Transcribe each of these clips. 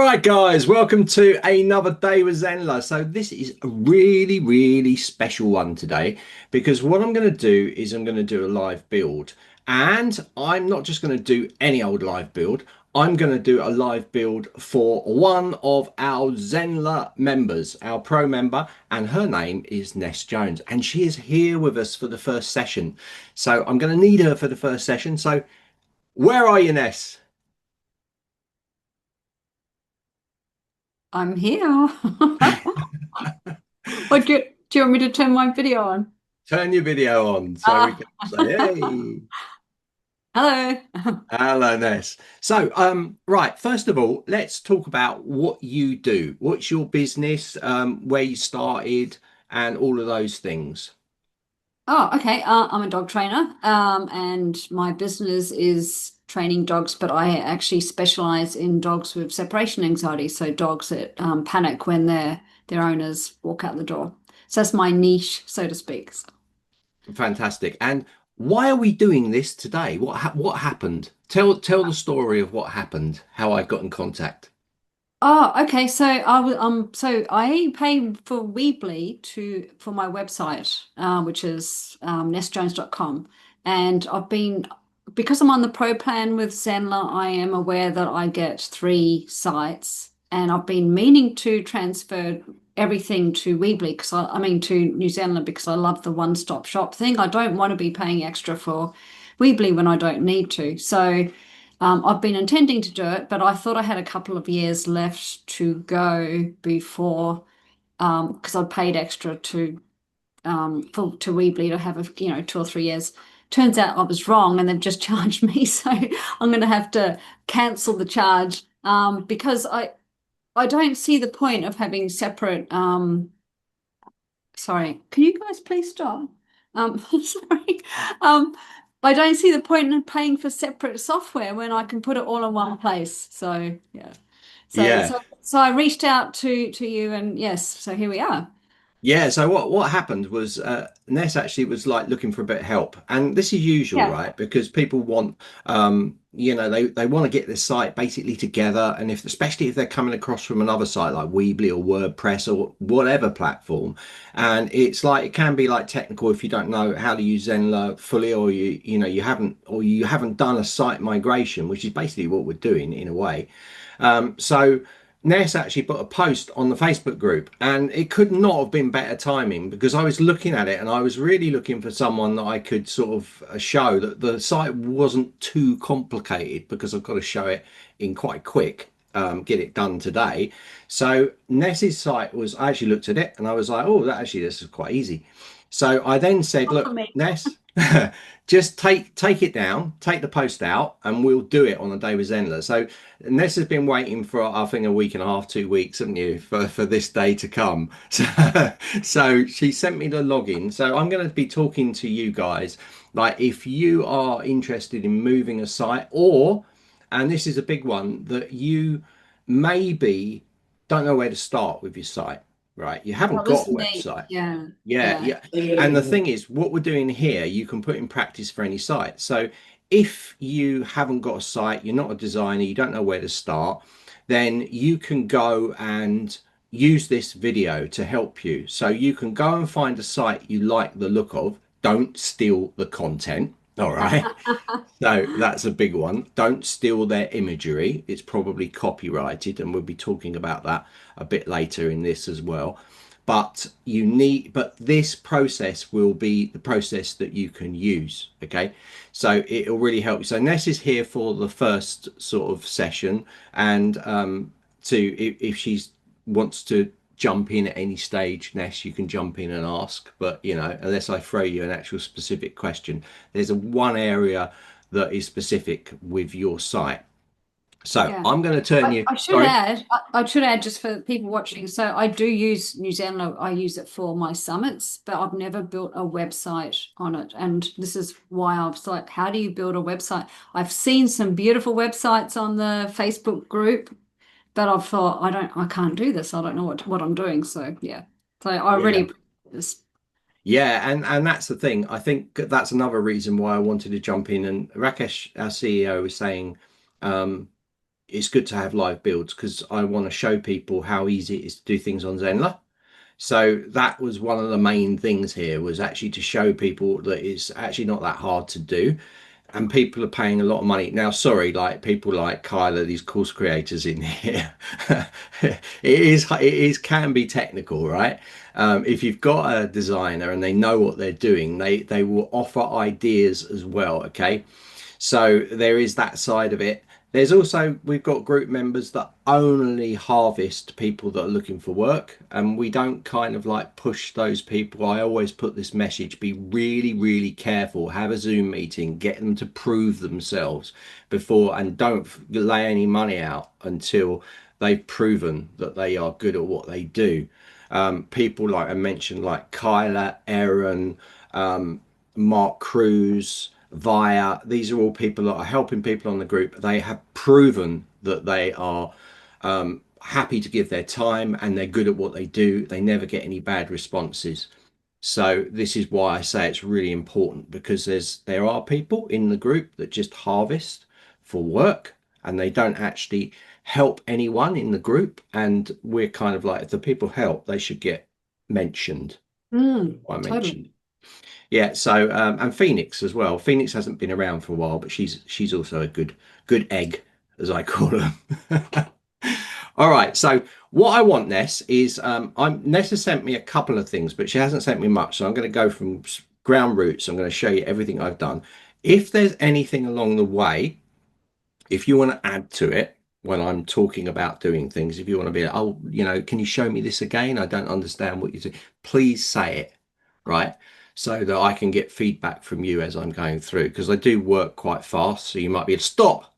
right, guys, welcome to another day with Zenler. So this is a really, really special one today because what I'm going to do is I'm going to do a live build. And I'm not just going to do any old live build. I'm going to do a live build for one of our Zenler members, our pro member, and her name is Ness Jones. And she is here with us for the first session. So I'm going to need her for the first session. So where are you, Ness? I'm here. What do you want me to turn my video on? Turn your video on so we Ah, can say, hey. hello. Hello, Ness. So, right, first of all, let's talk about what you do. What's your business, where you started, and all of those things. Oh, okay. I'm a dog trainer, and my business is training dogs, but I actually specialize in dogs with separation anxiety, so dogs that panic when their owners walk out the door. So that's my niche, so to speak. Fantastic. And why are we doing this today? What happened? Tell the story of what happened, how I got in contact. Oh, okay. So I pay for Weebly to for my website, which is nessjones.com. And I've been because I'm on the pro plan with Zenler, I am aware that I get three sites, and I've been meaning to transfer everything to Weebly because I mean to New Zealand because I love the one-stop shop thing. I don't want to be paying extra for Weebly when I don't need to. So. I've been intending to do it, but I thought I had a couple of years left to go before, because I'd paid extra to Weebly to have 2 or 3 years. Turns out I was wrong, and they've just charged me, so I'm going to have to cancel the charge because I don't see the point of having separate. Sorry, can you guys please stop? Sorry. Um, I don't see the point in paying for separate software when I can put it all in one place. So yeah. So Yeah. so so I reached out to you, and yes, so here we are. Yeah, so what happened was Ness actually was like looking for a bit of help, and this is usual, Yeah. right? Because people want, they want to get this site basically together, and if especially if they're coming across from another site like Weebly or WordPress or whatever platform, and it's like it can be like technical if you don't know how to use Zenler fully, or you haven't done a site migration, which is basically what we're doing in a way. So. Ness actually put a post on the Facebook group, and it could not have been better timing because I was looking at it and I was really looking for someone that I could sort of show that the site wasn't too complicated because I've got to show it in quite quick, get it done today. So Ness's site was, I actually looked at it and I was like, oh, this is quite easy. So I then said, Not for look, me. Ness, just take it down, take the post out, and we'll do it on a day with Zenler. So Ness has been waiting for, I think, a week and a half, 2 weeks, haven't you, for this day to come. So she sent me the login. So I'm going to be talking to you guys. Like, if you are interested in moving a site, or, and this is a big one, that you maybe don't know where to start with your site, right? You haven't Well, got this a is me. website. Yeah. Yeah, Yeah. yeah. And the thing is, what we're doing here, you can put in practice for any site. So if you haven't got a site, you're not a designer, you don't know where to start, then you can go and use this video to help you. So you can go and find a site you like the look of. Don't steal the content. All right. So that's a big one. Don't steal their imagery. It's probably copyrighted, and we'll be talking about that a bit later in this as well. But this process will be the process that you can use. Okay. So it'll really help you. So Ness is here for the first sort of session, and if she wants to jump in at any stage, Ness, you can jump in and ask. But unless I throw you an actual specific question, there's a one area that is specific with your site. So Yeah. I'm going to turn you. I should Sorry. add, I should add just for people watching. So I do use New Zealand. I use it for my summits, but I've never built a website on it. And this is why I was like, how do you build a website? I've seen some beautiful websites on the Facebook group, but I've thought I can't do this. I don't know what I'm doing. So yeah. So I really Yeah. appreciate this. Yeah, and that's the thing. I think that's another reason why I wanted to jump in. And Rakesh, our CEO, was saying, it's good to have live builds because I want to show people how easy it is to do things on Zenler. So that was one of the main things here, was actually to show people that it's actually not that hard to do, and people are paying a lot of money now. Sorry, like people like Kyla, these course creators in here, it is can be technical, right? If you've got a designer and they know what they're doing, they will offer ideas as well. Okay, so there is that side of it. There's also, we've got group members that only harvest people that are looking for work, and we don't kind of like push those people. I always put this message: be really, really careful. Have a Zoom meeting, get them to prove themselves before, and don't lay any money out until they've proven that they are good at what they do. People like I mentioned, like Kyla, Aaron, Mark Cruz, Via. These are all people that are helping people on the group. They have proven that they are happy to give their time and they're good at what they do. They never get any bad responses. So this is why I say it's really important, because there are people in the group that just harvest for work and they don't actually help anyone in the group. And we're kind of like, if the people help, they should get mentioned. I Totally. mentioned. Yeah, so and Phoenix as well. Phoenix hasn't been around for a while, but she's also a good egg, as I call her. All right, so what I want, Ness, is Ness has sent me a couple of things, but she hasn't sent me much. So I'm going to go from ground roots. I'm going to show you everything I've done. If there's anything along the way, if you want to add to it when I'm talking about doing things, if you want to be like, oh, can you show me this again? I don't understand what you're doing. Please say it, right? So that I can get feedback from you as I'm going through, because I do work quite fast. So you might be able to stop.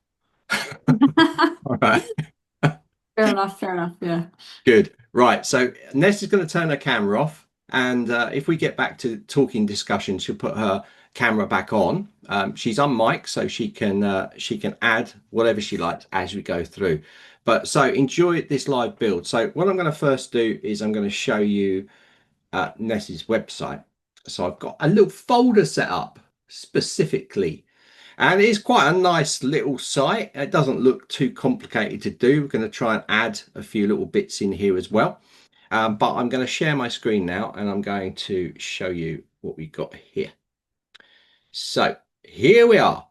All right. Fair enough, fair enough. Yeah. Good. Right. So Ness is going to turn her camera off. And if we get back to talking discussion, she'll put her camera back on. She's on mic, so she can add whatever she likes as we go through. But so enjoy this live build. So what I'm going to first do is I'm going to show you Ness's website. So I've got a little folder set up specifically, and it's quite a nice little site. It doesn't look too complicated to do. We're going to try and add a few little bits in here as well. But I'm going to share my screen now and I'm going to show you what we got here. So here we are.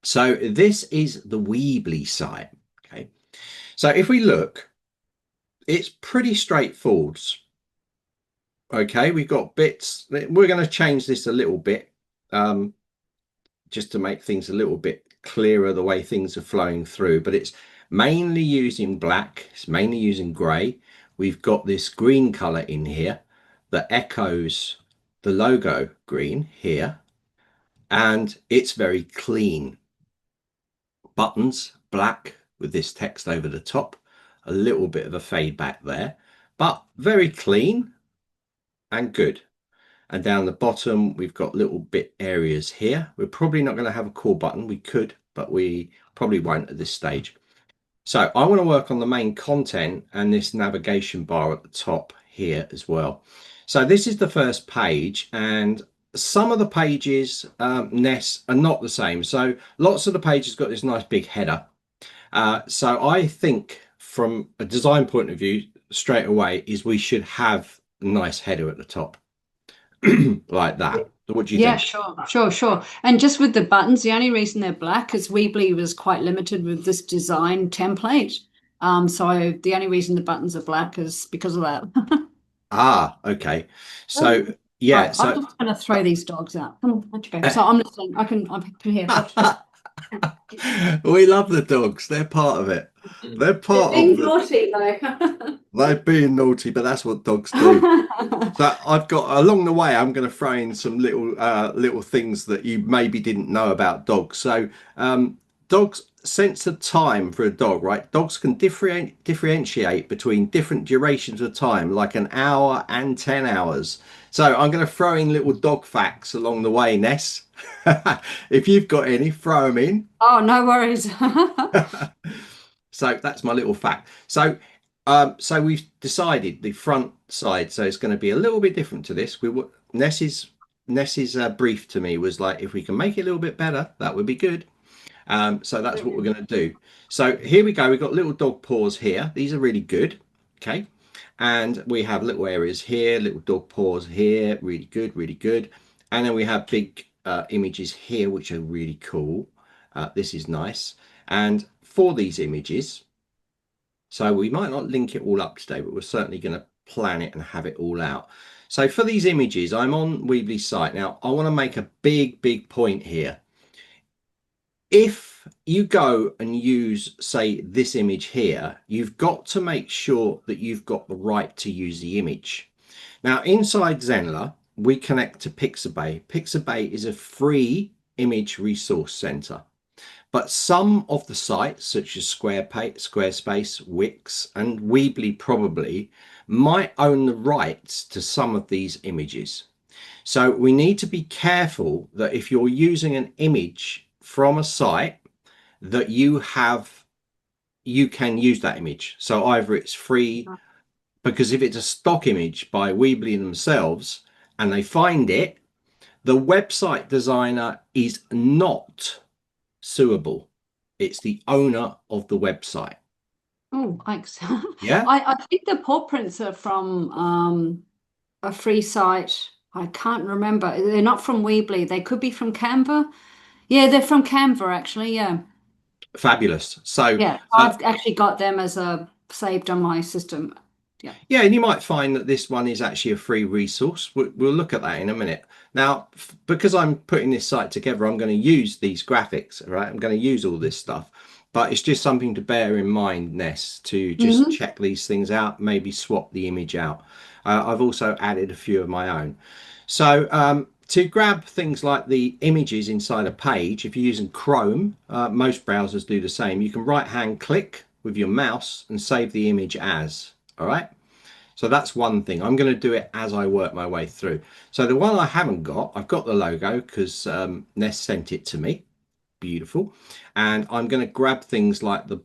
So this is the Weebly site. Okay. So if we look, it's pretty straightforward. Okay, we've got bits. We're going to change this a little bit. Just to make things a little bit clearer the way things are flowing through, but it's mainly using black, it's mainly using grey. We've got this green color in here that echoes the logo green here, and it's very clean. Buttons black with this text over the top, a little bit of a fade back there, but very clean and good. And down the bottom, we've got little bit areas here. We're probably not going to have a call button. We could, but we probably won't at this stage. So I want to work on the main content and this navigation bar at the top here as well. So this is the first page, and some of the pages, Ness, are not the same. So lots of the pages got this nice big header. So I think from a design point of view, straight away, is we should have a nice header at the top. Like that. So what do you Yeah, think? sure, sure, sure. And just with the buttons, the only reason they're black is Weebly was quite limited with this design template. So the only reason the buttons are black is because of that. Ah, okay. Oh. So yeah, Right, I'm so just going to throw these dogs out. Come on, let you go. So I'm listening. I'm here. Watch this. we love the dogs. They're part of it. They're They're part of being the naughty though. they're being naughty, but that's what dogs do. So I've got along the way, I'm going to throw in some little things that you maybe didn't know about dogs. So dogs sense of time for a dog, right? Dogs can differentiate between different durations of time, like an hour and 10 hours. So I'm going to throw in little dog facts along the way, Ness. If you've got any, throw them in. Oh, no worries. So that's my little fact. So so we've decided the front side. So it's going to be a little bit different to this. Ness's brief to me was like, if we can make it a little bit better, that would be good. So that's what we're Brilliant. going to do. So here we go. We've got little dog paws here. These are really good. Okay. And we have little areas here, little dog paws here. Really good, really good. And then we have big images here, which are really cool. This is nice. And for these images, so we might not link it all up today, but we're certainly going to plan it and have it all out. So for these images, I'm on Weebly's site. Now, I want to make a big point here. If you go and use, say, this image here, you've got to make sure that you've got the right to use the image. Now, inside Zenler, we connect to Pixabay. Pixabay is a free image resource center. But some of the sites, such as Squarespace, Wix, and Weebly probably, might own the rights to some of these images. So we need to be careful that if you're using an image from a site, that you can use that image. So either it's free, because if it's a stock image by Weebly themselves and they find it, the website designer is not suable. It's the owner of the website. Oh, thanks. Yeah, I think the paw prints are from a free site. I can't remember. They're not from Weebly. They could be from Canva. Yeah, they're from Canva actually. Yeah. fabulous. So Yeah. uh, I've actually got them as a saved on my system. Yeah. yeah, and you might find that this one is actually a free resource. We'll look at that in a minute. Now, because I'm putting this site together, I'm going to use these graphics, right? I'm going to use all this stuff, but it's just something to bear in mind, Ness, to just Hmm. check these things out, maybe swap the image out. I've also added a few of my own. So to grab things like the images inside a page, if you're using Chrome, most browsers do the same. You can right-hand click with your mouse and save the image as. All right. So that's one thing. I'm going to do it as I work my way through. So the one I haven't got, I've got the logo because Ness sent it to me. Beautiful. And I'm going to grab things like the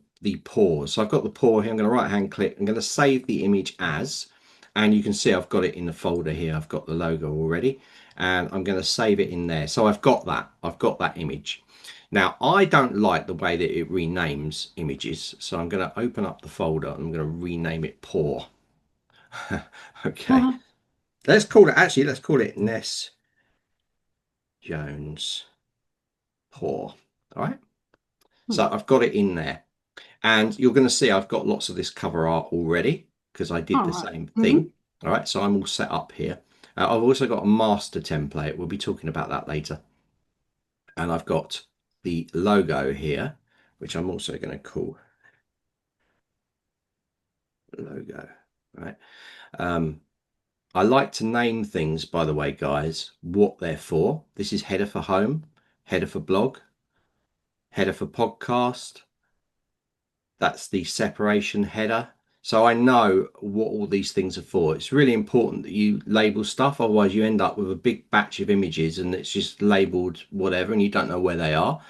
paws. So I've got the paw here. I'm going to right hand click. I'm going to save the image as, and you can see I've got it in the folder here. I've got the logo already, and I'm going to save it in there. So I've got that. I've got that image. Now, I don't like the way that it renames images. So I'm going to open up the folder and I'm going to rename it paw. Okay. Uh-huh. Let's call it Ness Jones paw. All right. So I've got it in there. And you're going to see I've got lots of this cover art already because I did All the right. same Mm-hmm. thing. All right, so I'm all set up here. I've also got a master template. We'll be talking about that later. And I've got the logo here, which I'm also going to call logo. Right. Um, I like to name things, by the way, guys, what they're for. This is header for home, header for blog, header for podcast. That's the separation header. So I know what all these things are for. It's really important that you label stuff. Otherwise you end up with a big batch of images and it's just labeled whatever and you don't know where they are.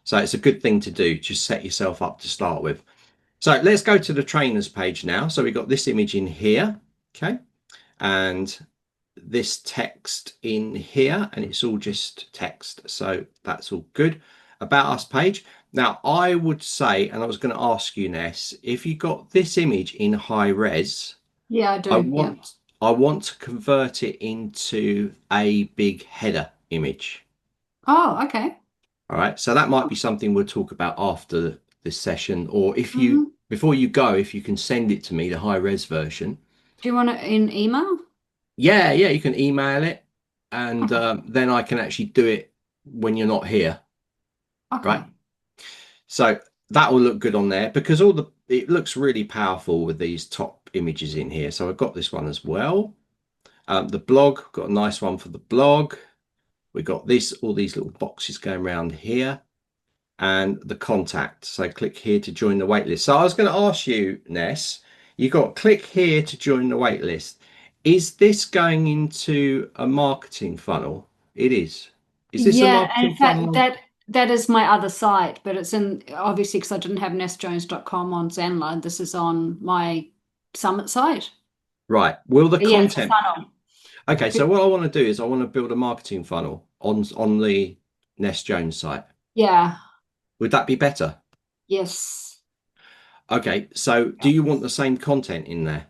So it's a good thing to do. Just set yourself up to start with. So let's go to the trainers page now. So we've got this image in here. Okay. And this text in here, and it's all just text. So that's all good. About us page. Now, I would say, and I was going to ask you, Ness, if you got this image in high res, Yeah, I I do. Yeah. want I want to convert it into a big header image. Oh, okay. All right. So that might be something we'll talk about after this session, or if you Mm-hmm. before you go, if you can send it to me, the high res version. Do you want it in email? Yeah, yeah, you can email it, and Okay. then I can actually do it when you're not here, right? Okay. So that will look good on there because all it looks really powerful with these top images in here. So I've got this one as well. The blog, got a nice one for the blog. We've got all these little boxes going around here, and the contact. So click here to join the waitlist. So I was going to ask you, Ness, you got click here to join the waitlist. Is this going into a marketing funnel? It is. Is this a Yeah, and marketing in fact, funnel? that is my other site, but it's in obviously because I didn't have nestjones.com on Zenler. This is on my Summit site. Right. Will the Yeah, it's a content? funnel. Okay. So what I want to do is I want to build a marketing funnel on the Ness Jones site. Yeah. Would that be better? Yes. Okay, so do you want the same content in there?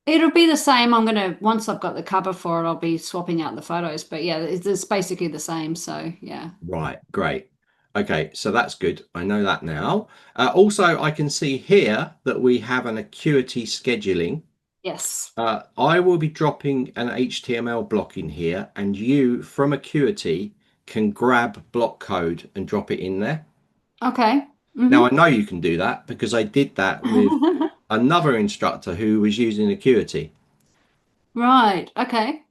It'll be the same. I'm gonna once I've got the cover for it, I'll be swapping out the photos. But yeah, it's basically the same. So yeah. Right, great. Okay, so that's good. I know that now. Also, I can see here that we have an acuity scheduling. Yes. I will be dropping an HTML block in here, and you from Acuity can grab block code and drop it in there. Okay. Now, Mm-hmm. I know you can do that because I did that with another instructor who was using Acuity. Right. Okay.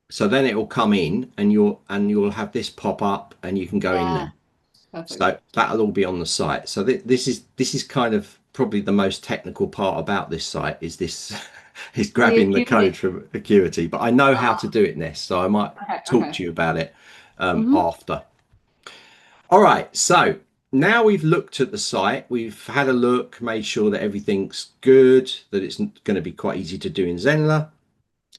So then it will come in, and you'll have this pop up, and you can go in Yeah. there. Perfect. So that'll all be on the site. So this is kind of probably the most technical part about this site is this is The grabbing the code acuity. from Acuity. But I know how to Ah, do it, Ness, so I might okay. talk Okay. to you about it Mm-hmm. after. All right. So now we've looked at the site, we've had a look, made sure that everything's good, that it's going to be quite easy to do in Zenler.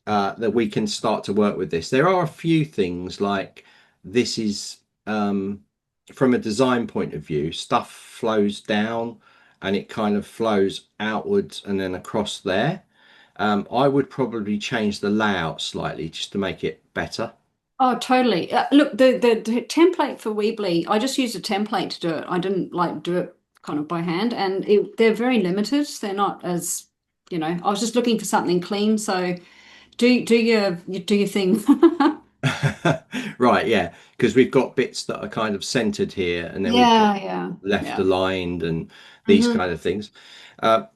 That we can start to work with this. There are a few things like this is from a design point of view, stuff flows down and it kind of flows outwards and then across there. I would probably change the layout slightly just to make it better. Oh, totally. Look, the template for Weebly, I just used a template to do it. I didn't like do it kind of by hand, and they're very limited. They're not as, I was just looking for something clean. So do your thing. Right, yeah, because we've got bits that are kind of centered here and then we've got Yeah, yeah, left yeah. aligned and these Hmm. kind of things.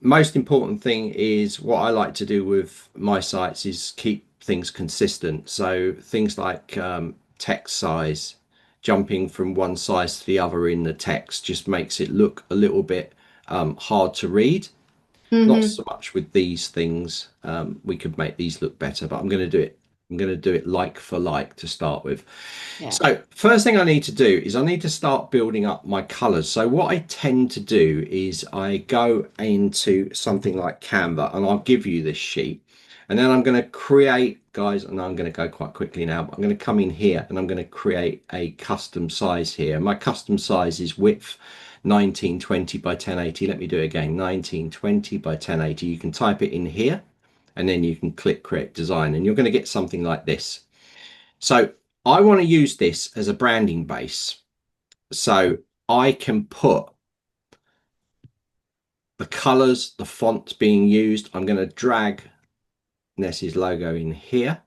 Most important thing is what I like to do with my sites is keep things consistent. So things like text size, jumping from one size to the other in the text just makes it look a little bit hard to read. Not Hmm. so much with these things. We could make these look better, but I'm going to do it. I'm going to do it like for like to start with. Yeah. So first thing I need to do is I need to start building up my colors. So what I tend to do is I go into something like Canva and I'll give you this sheet. And then I'm going to create, guys, and I'm going to go quite quickly now, but I'm going to come in here and I'm going to create a custom size here. My custom size is width 1920 by 1080. Let me do it again, 1920 by 1080. You can type it in here and then you can click create design and you're going to get something like this. So I want to use this as a branding base. So I can put the colors, the fonts being used. I'm going to drag Ness's logo in here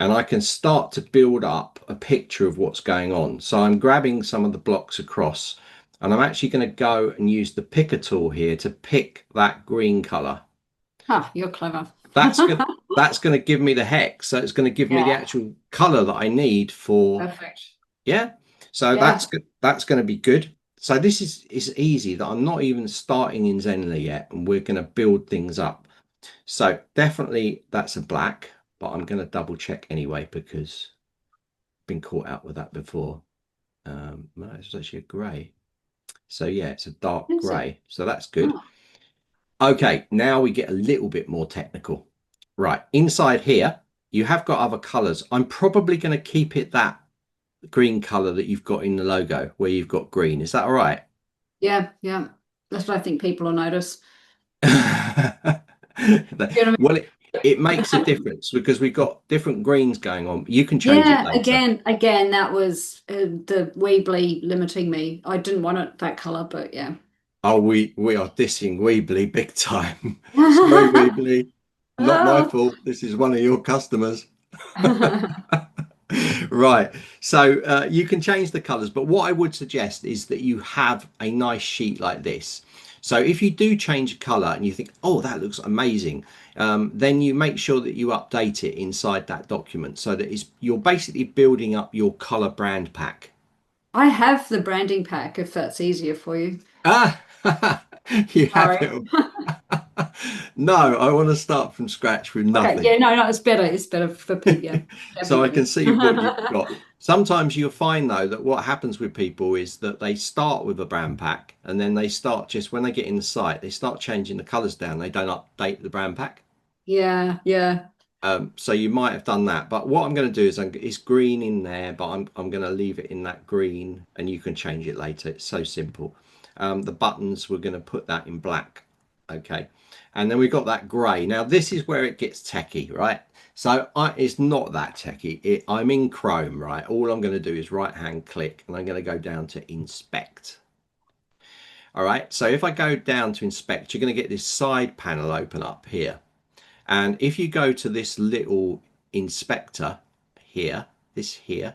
and I can start to build up a picture of what's going on. So I'm grabbing some of the blocks across and I'm actually going to go and use the picker tool here to pick that green color. Huh, you're clever. That's good. That's going to give me the hex. So it's going to give me the Yeah, actual color that I need for, perfect. yeah. So that's Yeah. good. That's going to be good. So this is easy that I'm not even starting in Zenler yet, and we're going to build things up. So definitely that's a black, but I'm going to double check anyway because I've been caught out with that before. No, it's actually a grey. So yeah, it's a dark Is it? grey. So that's good. Oh, Okay, now we get a little bit more technical. Right, inside here, you have got other colors. I'm probably going to keep it that green color that you've got in the logo where you've got green. Is that all right? yeah, yeah. That's what I think people will notice. You know what Well, it makes a difference because we've got different greens going on. You can change it Yeah, later. again, that was the Weebly limiting me. I didn't want it that color, but yeah. Oh, we are dissing Weebly big time. Sorry, Weebly. Not my Oh. fault. This is one of your customers. Right. So you can change the colors, but what I would suggest is that you have a nice sheet like this. So if you do change a color and you think, oh, that looks amazing, then you make sure that you update it inside that document so that you're basically building up your color brand pack. I have the branding pack if that's easier for you. Ah, you have Sorry. it. No, I want to start from scratch with Okay, nothing. yeah, no, no, it's better. It's better for people, yeah, So I can definitely. see what you've got. Sometimes you'll find though that what happens with people is that they start with a brand pack and then they start just when they get in the site, they start changing the colors down. They don't update the brand pack. Yeah, yeah. So you might have done that, but what I'm going to do is it's green in there, but I'm going to leave it in that green, and you can change it later. It's so simple. The buttons, we're going to put that in black. Okay, and then we've got that grey. Now this is where it gets techie, right? So it's not that techie. I'm in Chrome, right? All I'm going to do is right hand click, and I'm going to go down to inspect. All right, so if I go down to inspect, you're going to get this side panel open up here. And if you go to this little inspector here, this here,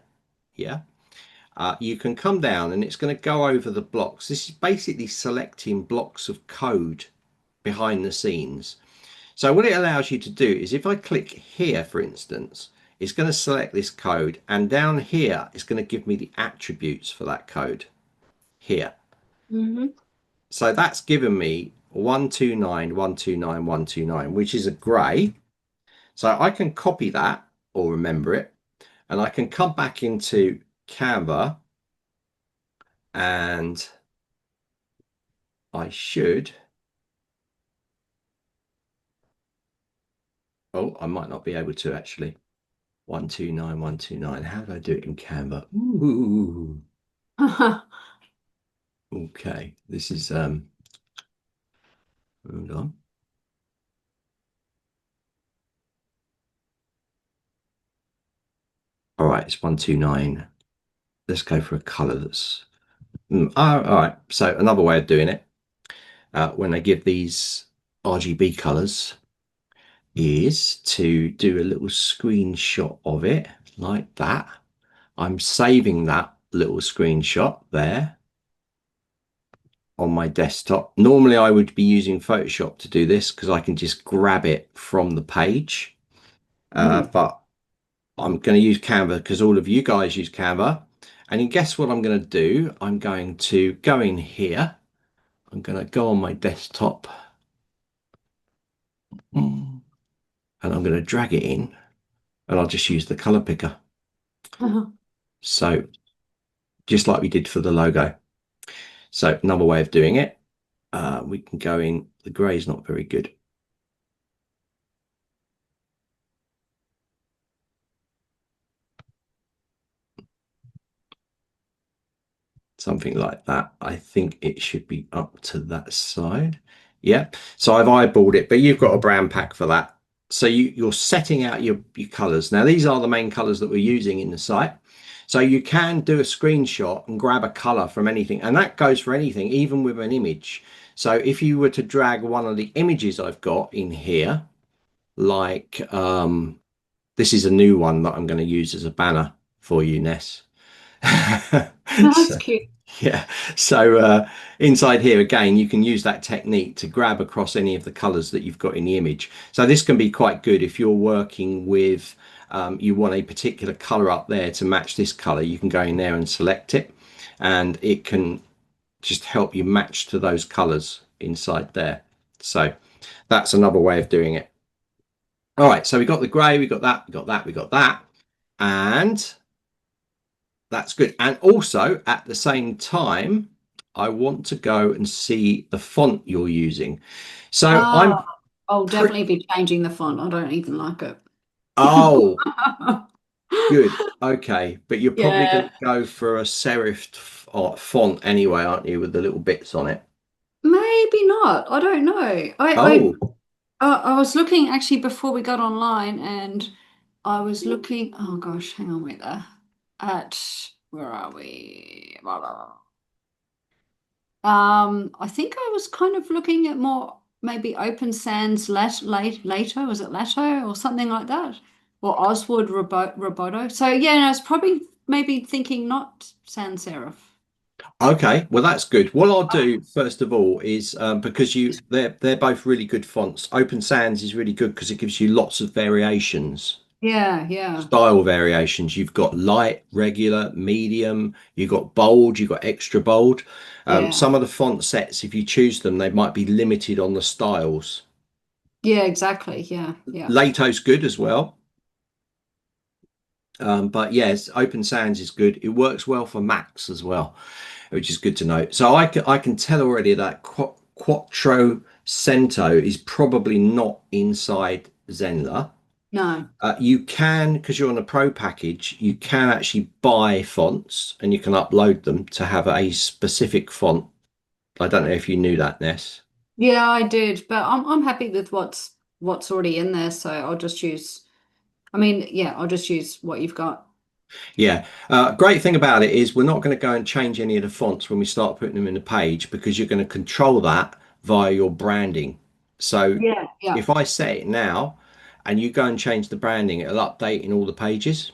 you can come down and it's going to go over the blocks. This is basically selecting blocks of code behind the scenes. So what it allows you to do is if I click here, for instance, it's going to select this code, and down here, it's going to give me the attributes for that code here. Hmm. So that's given me 129, 129, 129, which is a grey. So I can copy that or remember it, and I can come back into Canva, and I should, oh, I might not be able to actually. 129, 129. How do I do it in Canva? Ooh, okay. This is hold on. All right, it's 129. Let's go for a color that's all right. So another way of doing it, when I give these RGB colors, is to do a little screenshot of it like that. I'm saving that little screenshot there on my desktop. Normally I would be using Photoshop to do this because I can just grab it from the page. But I'm going to use Canva because all of you guys use Canva. And guess what I'm going to do? I'm going to go in here. I'm going to go on my desktop. And I'm going to drag it in. And I'll just use the color picker. So just like we did for the logo. So another way of doing it, we can go in, the grey is not very good. Something like that. I think it should be up to that side. Yeah, so I've eyeballed it, but you've got a brand pack for that. So you're setting out your colors. Now these are the main colors that we're using in the site. So you can do a screenshot and grab a color from anything, and that goes for anything, even with an image. So if you were to drag one of the images I've got in here, like this is a new one that I'm going to use as a banner for you, Ness. That's So, cute. yeah. So inside here again, you can use that technique to grab across any of the colors that you've got in the image. So this can be quite good if you're working with, you want a particular color up there to match this color. You can go in there and select it, and it can just help you match to those colors inside there. So that's another way of doing it. All right, so we got the grey, we got that, we got that, we got that, and that's good. And also at the same time, I want to go and see the font you're using. So Oh, I'm I'll pretty, definitely be changing the font. I don't even like it. oh, good. Okay, but you're probably going Yeah, to go for a serif font anyway, aren't you, with the little bits on it? maybe not. I don't know. Oh, I was looking actually before we got online, and I was looking. Oh gosh, hang on, wait there. At where are we? Blah, blah, blah. I think I was kind of looking at more maybe Open Sans later. Was it Lato or something like that? Or Oswald Roboto. So yeah, no, it's probably maybe thinking not sans serif. okay. Well, that's good. What I'll do first of all is because they're both really good fonts. Open Sans is really good because it gives you lots of variations. Yeah, yeah, Style variations. You've got light, regular, medium, you've got bold, you've got extra bold. yeah, Some of the font sets, if you choose them, they might be limited on the styles. yeah, exactly. Yeah, yeah. Lato's good as well. But yes, Open Sans is good. It works well for Macs as well, which is good to know. So I can tell already that Quattro Cento is probably not inside Zenler. No. You can, because you're on a pro package, you can actually buy fonts and you can upload them to have a specific font. I don't know if you knew that, Ness. Yeah, I did, but I'm happy with what's already in there, so I'll just use. I mean, yeah, I'll just use what you've got. Yeah. Great thing about it is we're not going to go and change any of the fonts when we start putting them in the page because you're going to control that via your branding. So Yeah, yeah, if I set it now and you go and change the branding, it'll update in all the pages,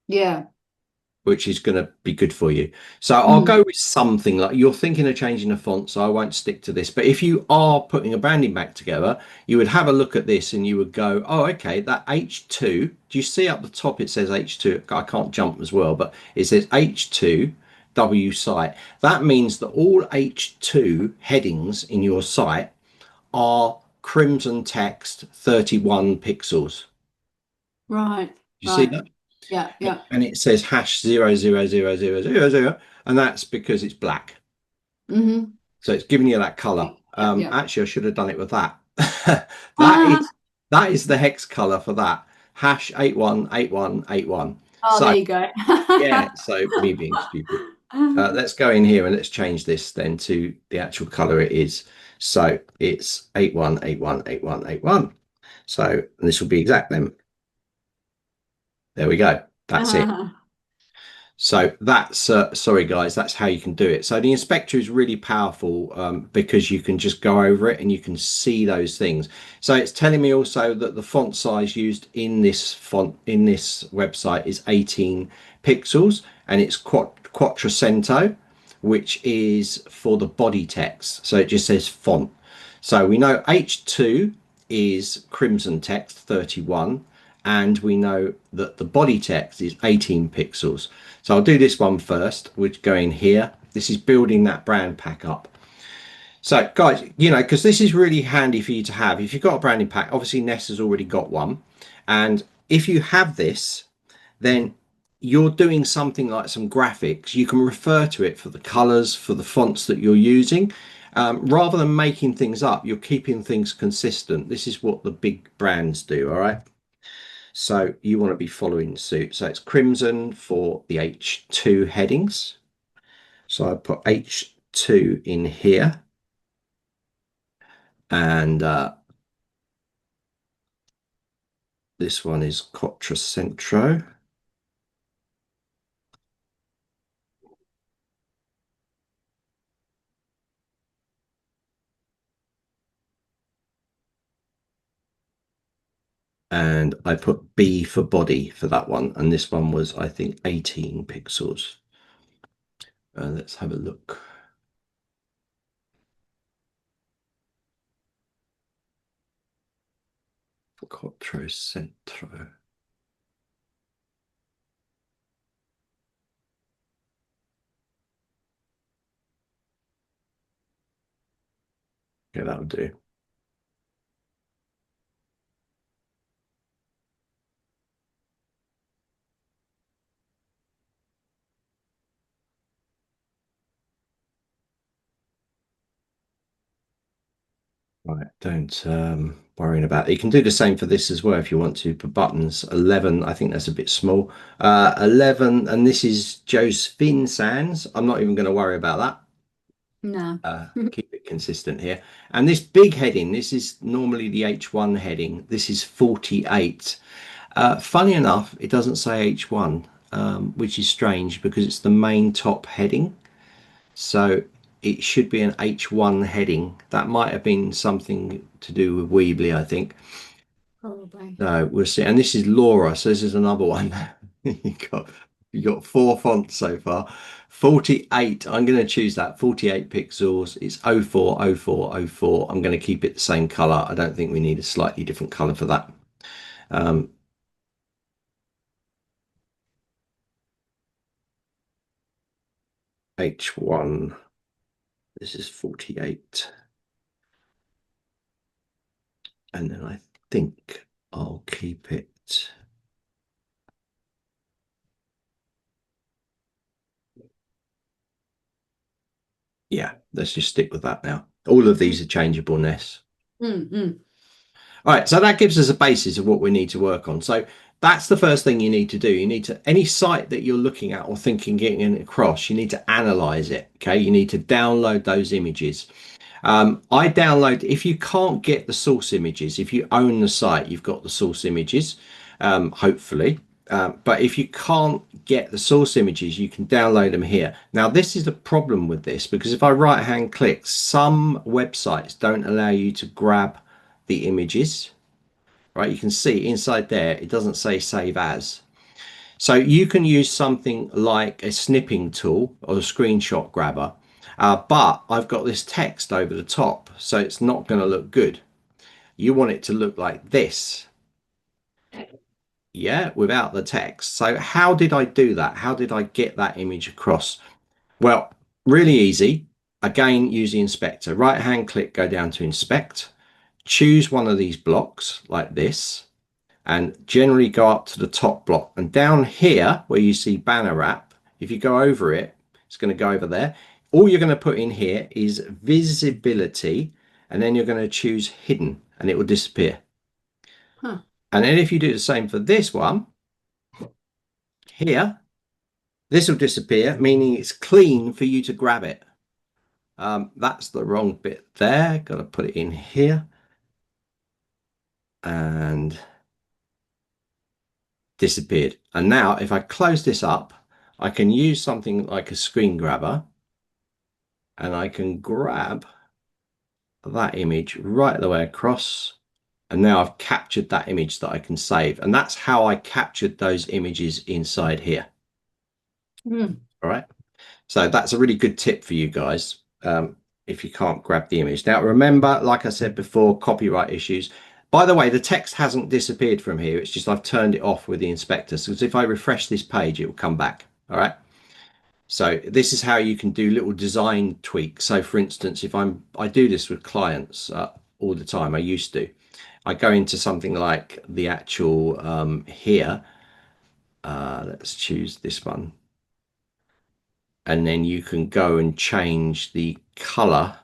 yeah. which is going to be good for you. So I'll Mm. go with something like you're thinking of changing the font, so I won't stick to this. But if you are putting a branding back together, you would have a look at this and you would go, oh, okay, that H2, do you see up the top it says H2? I can't jump as well, but it says H2 W site. That means that all H2 headings in your site are crimson text 31 pixels. Right, You see right. that? Yeah, yeah. And it says hash 0000000, and that's because it's black. Mm-hmm. So it's giving you that color. Yeah, yeah. Actually, I should have done it with that. that Ah, is that is the hex color for that hash 818181. oh, there So you go. yeah, so me being stupid. Let's go in here and let's change this then to the actual color it is. So it's 81818181. So this will be exact then. There we go. That's it. So that's sorry guys, that's how you can do it. So the inspector is really powerful because you can just go over it and you can see those things. So it's telling me also that the font size used in this website is 18 pixels and it's quattrocento, which is for the body text. So it just says font. So we know H2 is crimson text 31 and we know that the body text is 18 pixels. So I'll do this one first, which go in here. This is building that brand pack up. So guys, because this is really handy for you to have. If you've got a branding pack, obviously Ness has already got one. And if you have this, then you're doing something like some graphics. You can refer to it for the colors, for the fonts that you're using. Rather than making things up, you're keeping things consistent. This is what the big brands do, all right? So you want to be following suit. So it's crimson for the H2 headings. So I put H2 in here and this one is Quattrocentro. And I put B for body for that one. And this one was, I think, 18 pixels. Let's have a look. Quattrocentro. Yeah, that would do. Right, don't worrying about it. You can do the same for this as well if you want to. For buttons, 11, I think that's a bit small. 11, and this is Josephine Sands. I'm not even going to worry about that. No. Keep it consistent here. And this big heading, this is normally the H1 heading. This is 48. Funny enough, it doesn't say H1, which is strange because it's the main top heading. So it should be an H1 heading. That might have been something to do with Weebly, I think. Probably. No, we'll see. And this is Laura, so this is another one. You got four fonts so far. 48. I'm going to choose that. 48 pixels. It's 040404. I'm going to keep it the same color. I don't think we need a slightly different color for that. Um, H1. This is 48. And then I think I'll keep it. Yeah, let's just stick with that now. All of these are changeable, Ness. Mm-hmm. All right, so that gives us a basis of what we need to work on. So that's the first thing you need to do. You need to, any site that you're looking at or thinking getting it across, you need to analyze it. Okay, you need to download those images. I download, if you can't get the source images, if you own the site, you've got the source images, hopefully. But if you can't get the source images, you can download them here. Now, this is the problem with this, because if I right hand click, some websites don't allow you to grab the images, right? You can see inside there, it doesn't say save as. So you can use something like a snipping tool or a screenshot grabber, but I've got this text over the top, so it's not going to look good. You want it to look like this, yeah, without the text. So how did I do that? How did I get that image across? Well, really easy. Again, use the inspector. Right hand click, go down to inspect, choose one of these blocks like this, and generally go up to the top block. And down here where you see banner wrap, if you go over it, it's going to go over there. All you're going to put in here is visibility, and then you're going to choose hidden, and it will disappear. Huh. And then if you do the same for this one here, this will disappear, meaning it's clean for you to grab it. That's the wrong bit there. Got to put it in here. And disappeared. And now if I close this up, I can use something like a screen grabber, and I can grab that image right the way across. And now I've captured that image that I can save. And that's how I captured those images inside here. Mm. All right. So that's a really good tip for you guys. If you can't grab the image. Now, remember, like I said before, copyright issues. By the way, the text hasn't disappeared from here. It's just I've turned it off with the inspector. So if I refresh this page, it will come back. All right. So this is how you can do little design tweaks. So for instance, if I do this with clients all the time, I used to. I go into something like the actual here. Let's choose this one. And then you can go and change the color.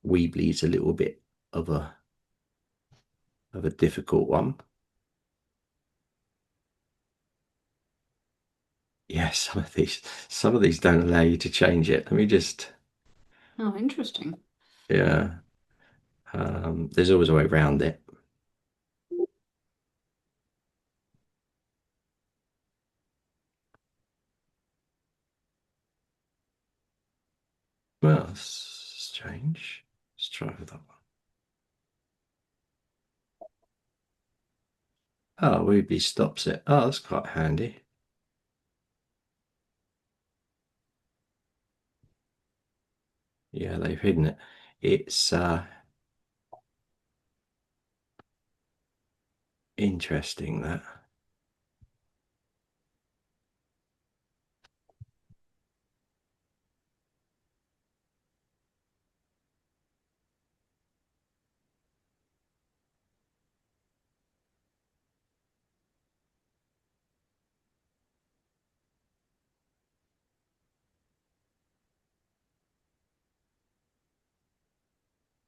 Weebly is a little bit of a difficult one. Yeah, some of these don't allow you to change it. Let me just, Oh, interesting. yeah. There's always a way around it. Well, that's strange. Let's try with that one. Oh, Weebly stops it. Oh, that's quite handy. Yeah, they've hidden it. It's interesting that.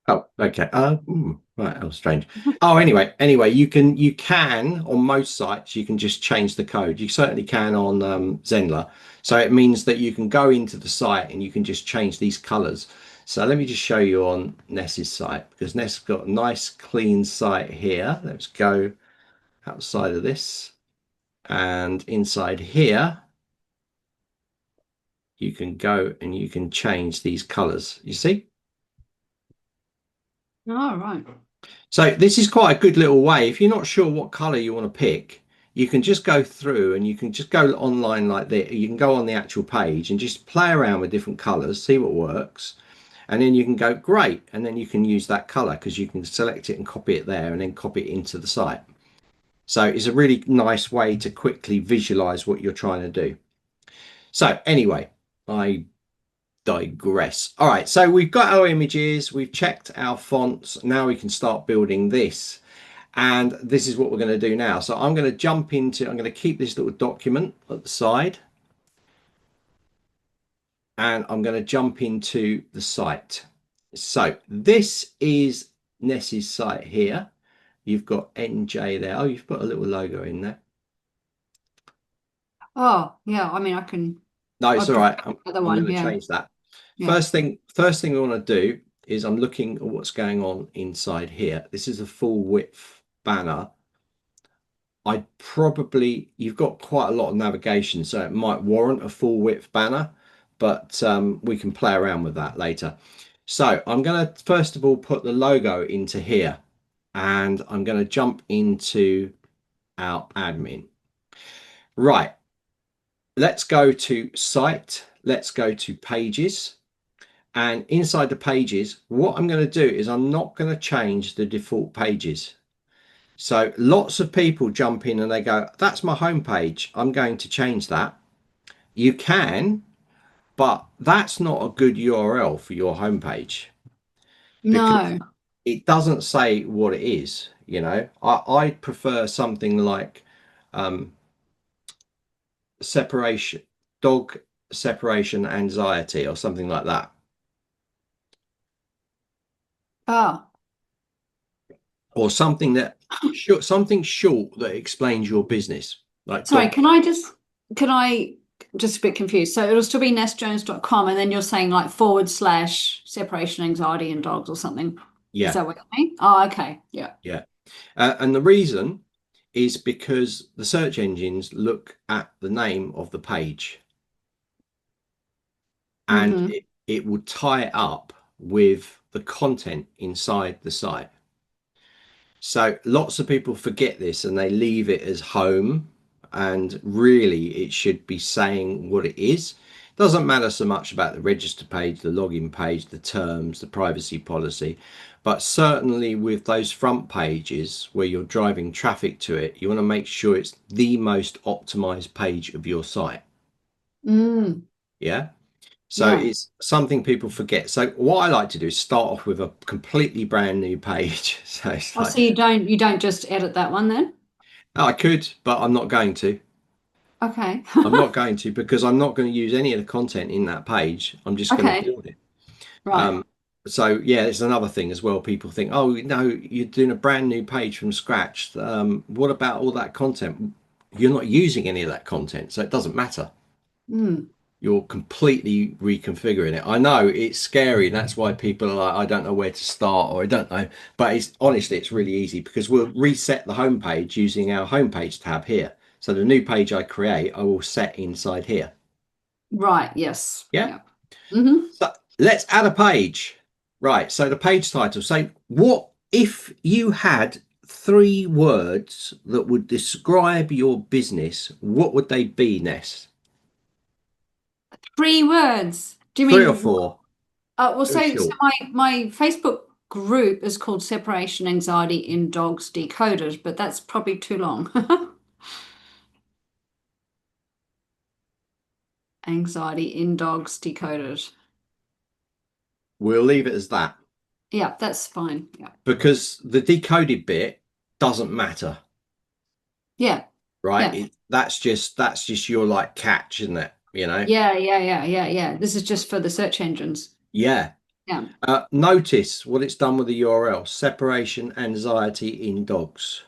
Oh, okay. Right. Oh, strange. Oh, anyway, you can on most sites you can just change the code. You certainly can on Zenler. So it means that you can go into the site and you can just change these colors. So let me just show you on Ness's site, because Ness has got a nice clean site here. Let's go outside of this, and inside here you can go and you can change these colors. You see? All right. So this is quite a good little way. If you're not sure what color you want to pick, you can just go through and you can just go online like that. You can go on the actual page and just play around with different colors, see what works. And then you can go, great. And then you can use that color because you can select it and copy it there and then copy it into the site. So it's a really nice way to quickly visualize what you're trying to do. So anyway, I digress. All right, so we've got our images, we've checked our fonts. Now we can start building this. And this is what we're going to do now. So I'm going to keep this little document at the side. And I'm going to jump into the site. So this is Ness's site here. You've got NJ there. Oh, you've put a little logo in there. Oh, yeah. I mean, I can. No, I it's all prefer right. the other I'm going one. to Yeah. change that. Yeah. First thing we want to do is I'm looking at what's going on inside here. This is a full width banner. You've got quite a lot of navigation, so it might warrant a full width banner, but we can play around with that later. So I'm going to first of all put the logo into here, and I'm going to jump into our admin. Right, let's go to site. Let's go to pages. And inside the pages, what I'm going to do is I'm not going to change the default pages. So lots of people jump in and they go, that's my homepage. I'm going to change that. You can, but that's not a good URL for your homepage because No. it doesn't say what it is. I prefer something like um, separation, dog separation anxiety or something like that. Oh. Or something short that explains your business, like Sorry, dog. can I just a bit confused. So it'll still be nestjones.com and then you're saying like / separation anxiety in dogs or something. Is Yeah, that what you mean? Oh, okay. Yeah. yeah. And the reason is because the search engines look at the name of the page, and Mm-hmm. it will tie it up with the content inside the site. So lots of people forget this and they leave it as home, and really it should be saying what it is. Doesn't matter so much about the register page, the login page, the terms, the privacy policy, but certainly with those front pages where you're driving traffic to it, you want to make sure it's the most optimized page of your site. Mm. Yeah. So Yeah. it's something people forget. So what I like to do is start off with a completely brand new page. So it's Oh, like, so you don't just edit that one then? oh, I could, but I'm not going to. Okay. I'm not going to because I'm not going to use any of the content in that page. I'm just going to Okay. build it. Right. Um, so yeah, it's another thing as well. People think, oh no, you're doing a brand new page from scratch. What about all that content? You're not using any of that content, so it doesn't matter. Mm. You're completely reconfiguring it. I know it's scary. That's why people are like, I don't know where to start, or I don't know. But it's honestly, it's really easy because we'll reset the homepage using our homepage tab here. So the new page I create, I will set inside here. Right. Yes. Yeah. Yeah. Mm-hmm. So let's add a page. Right. So the page title. Say, what if you had 3 words that would describe your business? What would they be, Ness? 3 words. Do you 3 or 4. mean well, Very so short. my Facebook group is called Separation Anxiety in Dogs Decoded, but that's probably too long. Anxiety in Dogs Decoded. We'll leave it as that Yeah, that's fine. Yeah. because the decoded bit doesn't matter, Yeah. right? Yeah. That's just your like catch, isn't it? Yeah. This is just for the search engines. Yeah. Yeah. Notice what it's done with the URL: separation anxiety in dogs.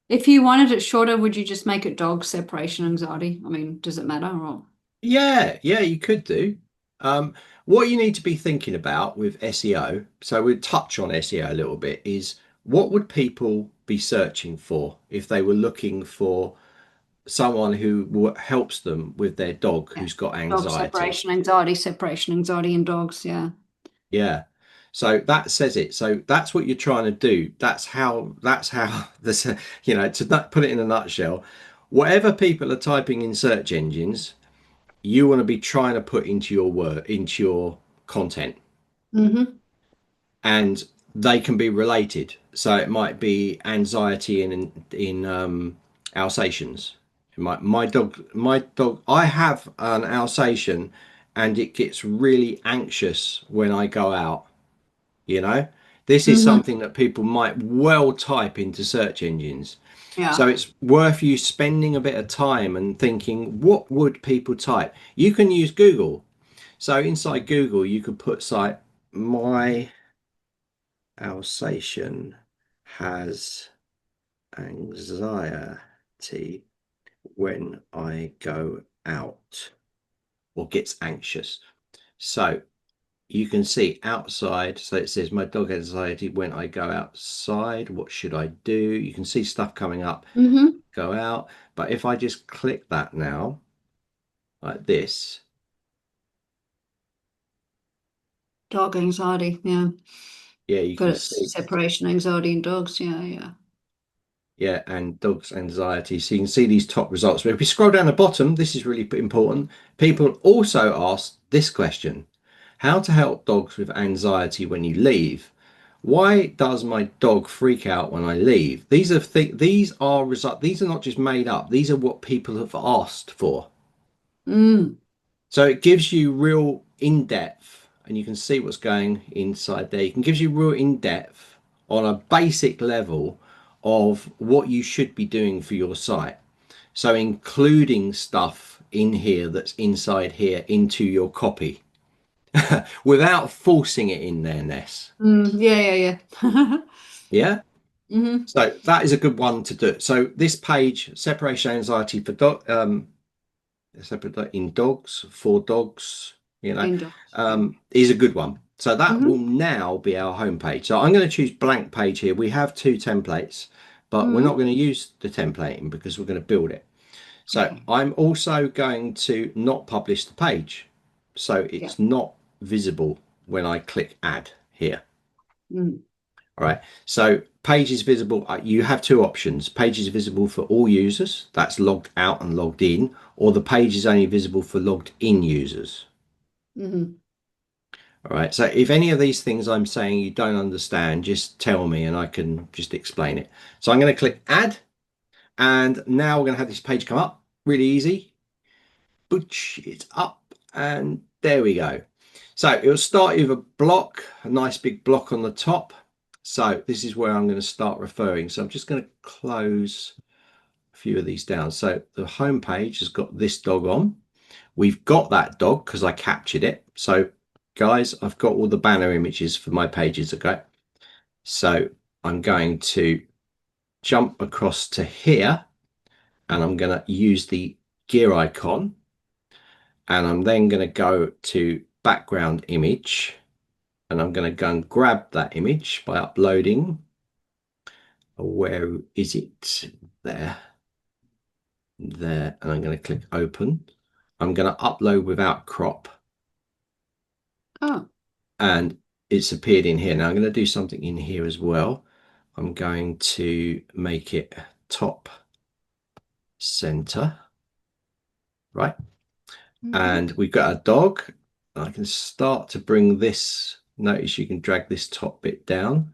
If you wanted it shorter, would you just make it dog separation anxiety? I mean, does it matter or? Yeah, yeah, you could do. Um, what you need to be thinking about with SEO, so we'll touch on SEO a little bit, is what would people be searching for if they were looking for someone who helps them with their dog Yeah. who's got Dog anxiety? separation anxiety in dogs. Yeah. Yeah. So that says it. So that's what you're trying to do. That's how this, put it in a nutshell, whatever people are typing in search engines, you want to be trying to put into your word, into your content, Mm-hmm. and they can be related. So it might be anxiety in Alsatians. My dog, I have an Alsatian, and it gets really anxious when I go out. You know, this is Mm-hmm. something that people might well type into search engines. Yeah. So it's worth you spending a bit of time and thinking, what would people type? You can use Google. So inside Google, you could put site my Alsatian has anxiety when I go out or gets anxious. So you can see outside. So it says my dog has anxiety when I go outside. What should I do? You can see stuff coming up. Hmm. Go out. But if I just click that now, like this, Dog anxiety, yeah. yeah, you But can it's see. separation anxiety in dogs, yeah, yeah. Yeah, and dogs' anxiety. So you can see these top results. But if we scroll down the bottom, this is really important. People also ask this question: how to help dogs with anxiety when you leave? Why does my dog freak out when I leave? These are results. These are not just made up. These are what people have asked for. Mm, So it gives you real in depth, and you can see what's going inside there. You can gives you real in depth on a basic level of what you should be doing for your site. So including stuff in here that's inside here into your copy without forcing it in there, Ness. yeah, yeah, yeah. Yeah. Hmm. So that is a good one to do. So this page, separation anxiety for separate in dogs for dogs, you know, In dogs, yeah. is a good one. So that will Hmm. now be our home page. So I'm going to choose blank page here. We have two templates, but we're not Hmm. going to use the templating because we're going to build it. So Okay. I'm also going to not publish the page. So Yeah. it's not visible when I click add here. Mm. All right. So page is visible. You have two options. Page is visible for all users. That's logged out and logged in, or the page is only visible for logged in users. Hmm. All right. So if any of these things I'm saying you don't understand, just tell me and I can just explain it. So I'm going to click add, and now we're going to have this page come up. Really easy. Booch, it's up, and there we go. So it'll start with a block, a nice big block on the top. So this is where I'm going to start referring. So I'm just going to close a few of these down. So the home page has got this dog on. We've got that dog because I captured it. So guys, I've got all the banner images for my pages. Okay. So I'm going to jump across to here and I'm going to use the gear icon, and I'm then going to go to background image, and I'm going to go and grab that image by uploading. Where is it? There, there, and I'm going to click open. I'm going to upload without crop, Oh. and it's appeared in here. Now I'm going to do something in here as well. I'm going to make it top center, right? Hmm. And we've got a dog. I can start to bring this. Notice you can drag this top bit down.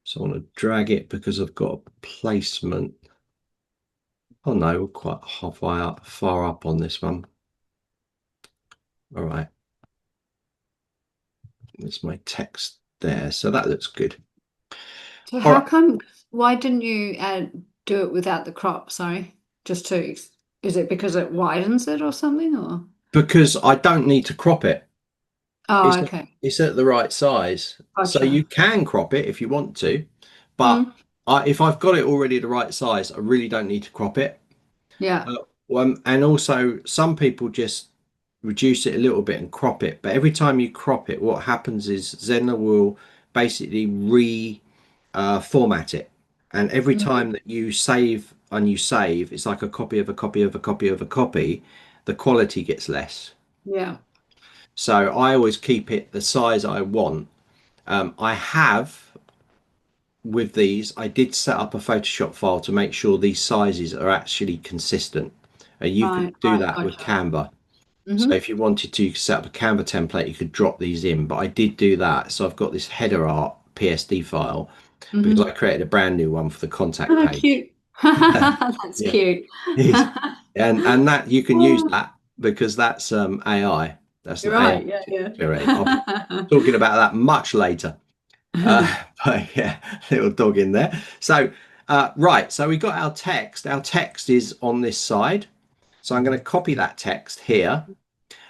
So I want to drag it because I've got a placement. Oh no, we're quite far up on this one. All right, there's my text there. So that looks good. So All how right, come, why didn't you do it without the crop? Sorry, just to, is it because it widens it or something or? because I don't need to crop it. Oh, It's okay. it's at the right size. So you Gotcha. can crop it if you want to, but Mm, if I've got it already the right size, I really don't need to crop it. yeah. And also, some people just reduce it a little bit and crop it. But every time you crop it, what happens is Zenler will basically format it. And every Mm, time that you save and you save, it's like a copy of a copy of a copy of a copy. The quality gets less. yeah. So I always keep it the size I want. I have with these, I did set up a Photoshop file to make sure these sizes are actually consistent. And you could Right, do right, that with gotcha. Canva. So Mm-hmm. if you wanted to, you could set up a Canva template, you could drop these in, but I did do that. So I've got this header art PSD file because I Mm-hmm. created a brand new one for the contact Oh, page. cute. That's Yeah, cute. yes. And that you can use that because that's AI. That's You're an AI right, yeah, generated. I'll be yeah. talking about that much later. But yeah, little dog in there. So right, so we got our text. Our text is on this side. So I'm going to copy that text here,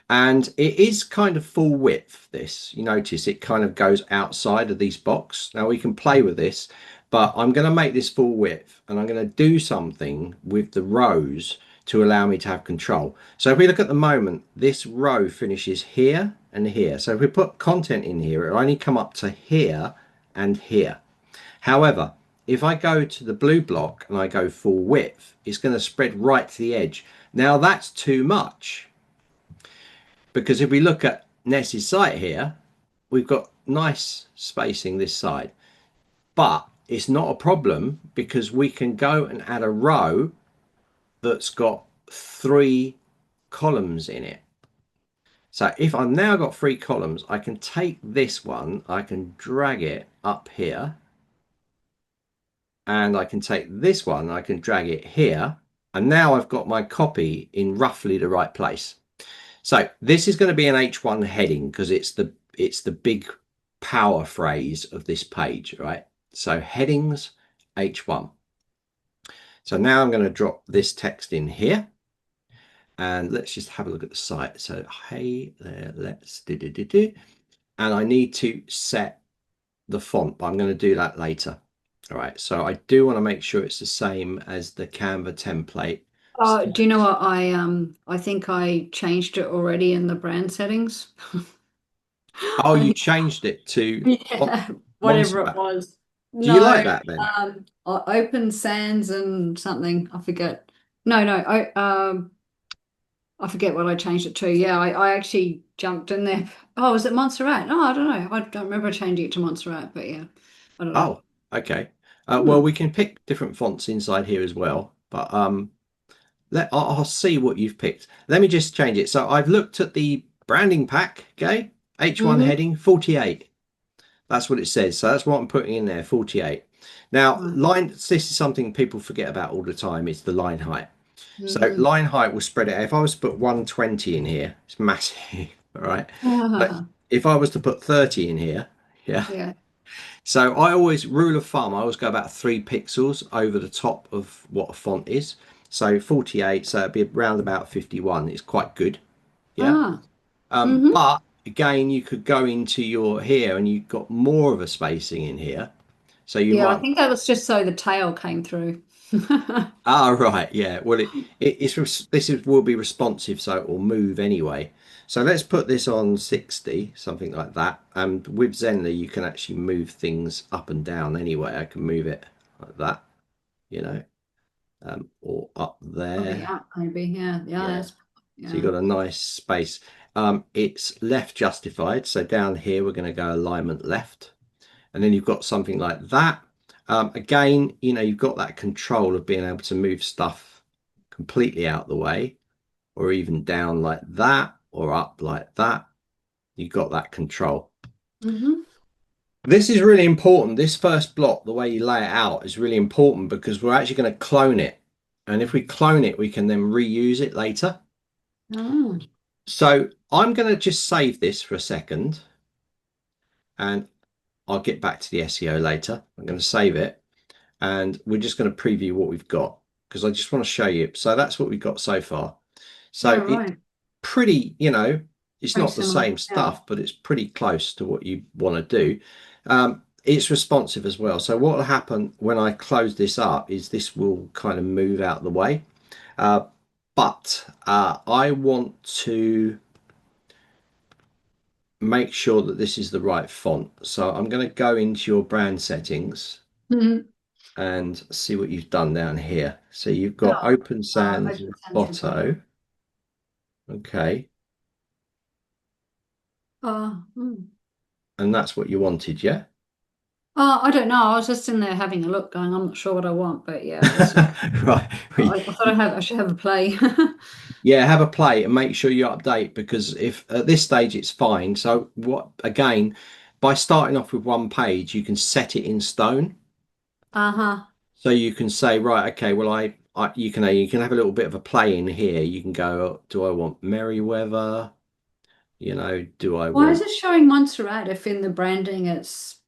And it is kind of full width, this. You notice it kind of goes outside of these box. Now we can play with this, but I'm going to make this full width and I'm going to do something with the rows to allow me to have control. So if we look at the moment, this row finishes here and here. So if we put content in here, it'll only come up to here and here. However, if I go to the blue block and I go full width, it's going to spread right to the edge. Now that's too much, because if we look at Ness's site here, we've got nice spacing this side, but it's not a problem because we can go and add a row that's got 3 columns in it. So if I've now got 3 columns, I can take this one, I can drag it up here, and I can take this one, I can drag it here, and now I've got my copy in roughly the right place. So this is going to be an H1 heading because it's the big power phrase of this page, right? So headings H1. So now I'm going to drop this text in here and let's just have a look at the site. So hey there, let's do. And I need to set the font, but I'm going to do that later. All right, so I do want to make sure it's the same as the Canva template. Do you know what I think I changed it already in the brand settings. Oh, I you think, changed it to yeah, whatever it Montserrat. was. Do you No, like that then? open sands and something. I forget. No, no. I forget what I changed it to. Yeah, I actually jumped in there. Oh, was it Montserrat? No, I don't know. I don't remember changing it to Montserrat, but yeah, I don't know. Oh, okay. Well, Hmm. we can pick different fonts inside here as well, but I'll see what you've picked. Let me just change it. So I've looked at the branding pack, okay? H1 Hmm. heading 48. That's what it says. So that's what I'm putting in there, 48. Now, Right. this is something people forget about all the time. It's the line height. So Hmm. line height will spread it out. If I was to put 120 in here, it's massive, all right? But if I was to put 30 in here, yeah. Yeah. So I always, rule of thumb, I always go about 3 pixels over the top of what a font is. So 48, so it'd be around about 51. It's quite good, yeah. Ah. Hmm. But again, you could go into your here and you've got more of a spacing in here. So you Yeah, I might, think that was just so the tail came through. right, yeah. Well, this will be responsive, so it will move anyway. So let's put this on 60, something like that. And with Zenler, you can actually move things up and down anyway. I can move it like that, you know, or up Probably there. up, maybe. Yeah, yeah, Yeah. that's So you've yeah. got a nice space. It's left justified. So down here, we're going to go alignment left. And then you've got something like that. Again, you've got that control of being able to move stuff completely out the way, or even down like that, or up like that. You've got that control. Hmm. This is really important. This first block, the way you lay it out, is really important because we're actually going to clone it. And if we clone it, we can then reuse it later. Oh. So I'm going to just save this for a second and I'll get back to the SEO later. I'm going to save it and we're just going to preview what we've got because I just want to show you. So that's what we've got so far. Yeah, So it's right. pretty, it's Pretty not the similar. same Yeah. stuff, but it's pretty close to what you want to do. It's responsive as well. So what will happen when I close this up is this will kind of move out the way. Uh, but I want to make sure that this is the right font. So I'm going to go into your brand settings Mhm. and see what you've done down here. So you've got Oh, Open Sans open sensor bottom. Botto. Okay. Hmm. And that's what you wanted, yeah? I don't know. I was just in there having a look, going, I'm not sure what I want, but yeah, let's just. Right. I thought I should have a play. Yeah, have a play and make sure you update because if at this stage it's fine. So what again, by starting off with one page, you can set it in stone. Uh-huh. So you can say, right, okay, well, you can have a little bit of a play in here. You can go, do I want Merryweather? Do I Why is want it showing Montserrat if in the branding it's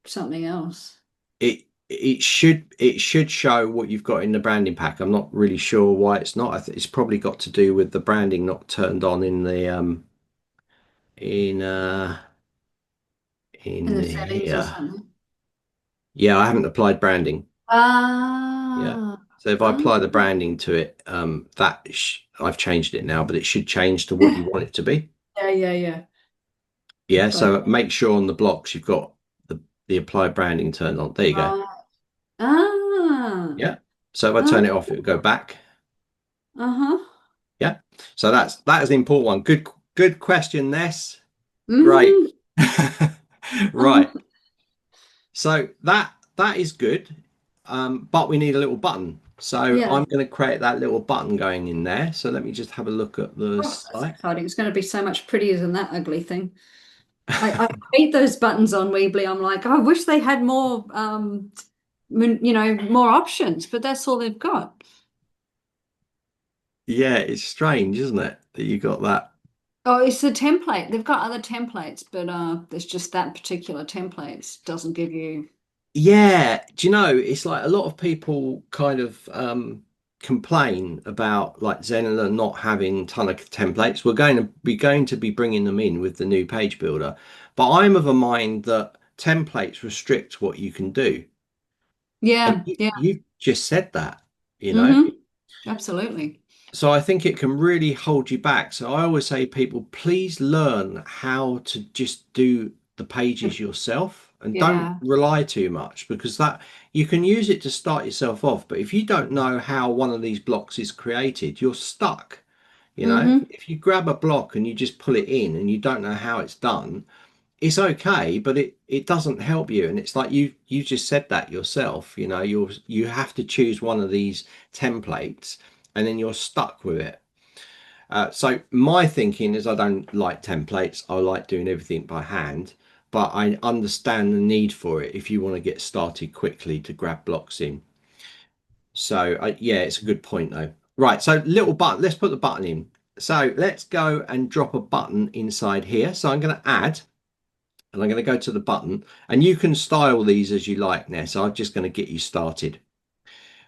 something else? it? it should show what you've got in the branding pack. I'm not really sure why it's not. It's probably got to do with the branding not turned on in the in uh in in the settings or here. something. Yeah, I haven't applied branding. Yeah. Ah, So if I ah. apply the branding to it, I've changed it now, but it should change to what you want it to be. Yeah, yeah, yeah. Yeah. Got So make sure on the blocks you've got the apply branding turned on. There you go. ah, ah, Yeah. So if I ah, turn it off, it'll go back. uh-huh. Yeah. So that is the important one. Good question, Ness. Great. Mm-hmm. Right. So that is good. But we need a little button. So Yeah. I'm going to create that little button going in there. So let me just have a look at the Oh, that's site. exciting. It's going to be so much prettier than that ugly thing. I hate those buttons on Weebly. I'm like, I wish they had more, more options, but that's all they've got. Yeah, it's strange, isn't it? That you got that. Oh, it's a template. They've got other templates, but there's just that particular template doesn't give you. Yeah, do you know, it's like a lot of people kind of complain about like Zenler not having a ton of templates. We're going to be bringing them in with the new page builder, but I'm of a mind that templates restrict what you can do. And Yeah, yeah. you just said that, you know. Mm-hmm. Absolutely. So I think it can really hold you back. So I always say people, please learn how to just do the pages yourself and don't Yeah. rely too much, because that you can use it to start yourself off. But if you don't know how one of these blocks is created, you're stuck. You know, Mm-hmm. if you grab a block and you just pull it in and you don't know how it's done, it's okay, but it doesn't help you. And it's like you just said that yourself. You know, you have to choose one of these templates and then you're stuck with it. So my thinking is I don't like templates. I like doing everything by hand, but I understand the need for it if you want to get started quickly to grab blocks in. So yeah, it's a good point though. Right, so little button. Let's put the button in. So let's go and drop a button inside here. So I'm going to add, and I'm going to go to the button, and you can style these as you like, Ness. I'm just going to get you started.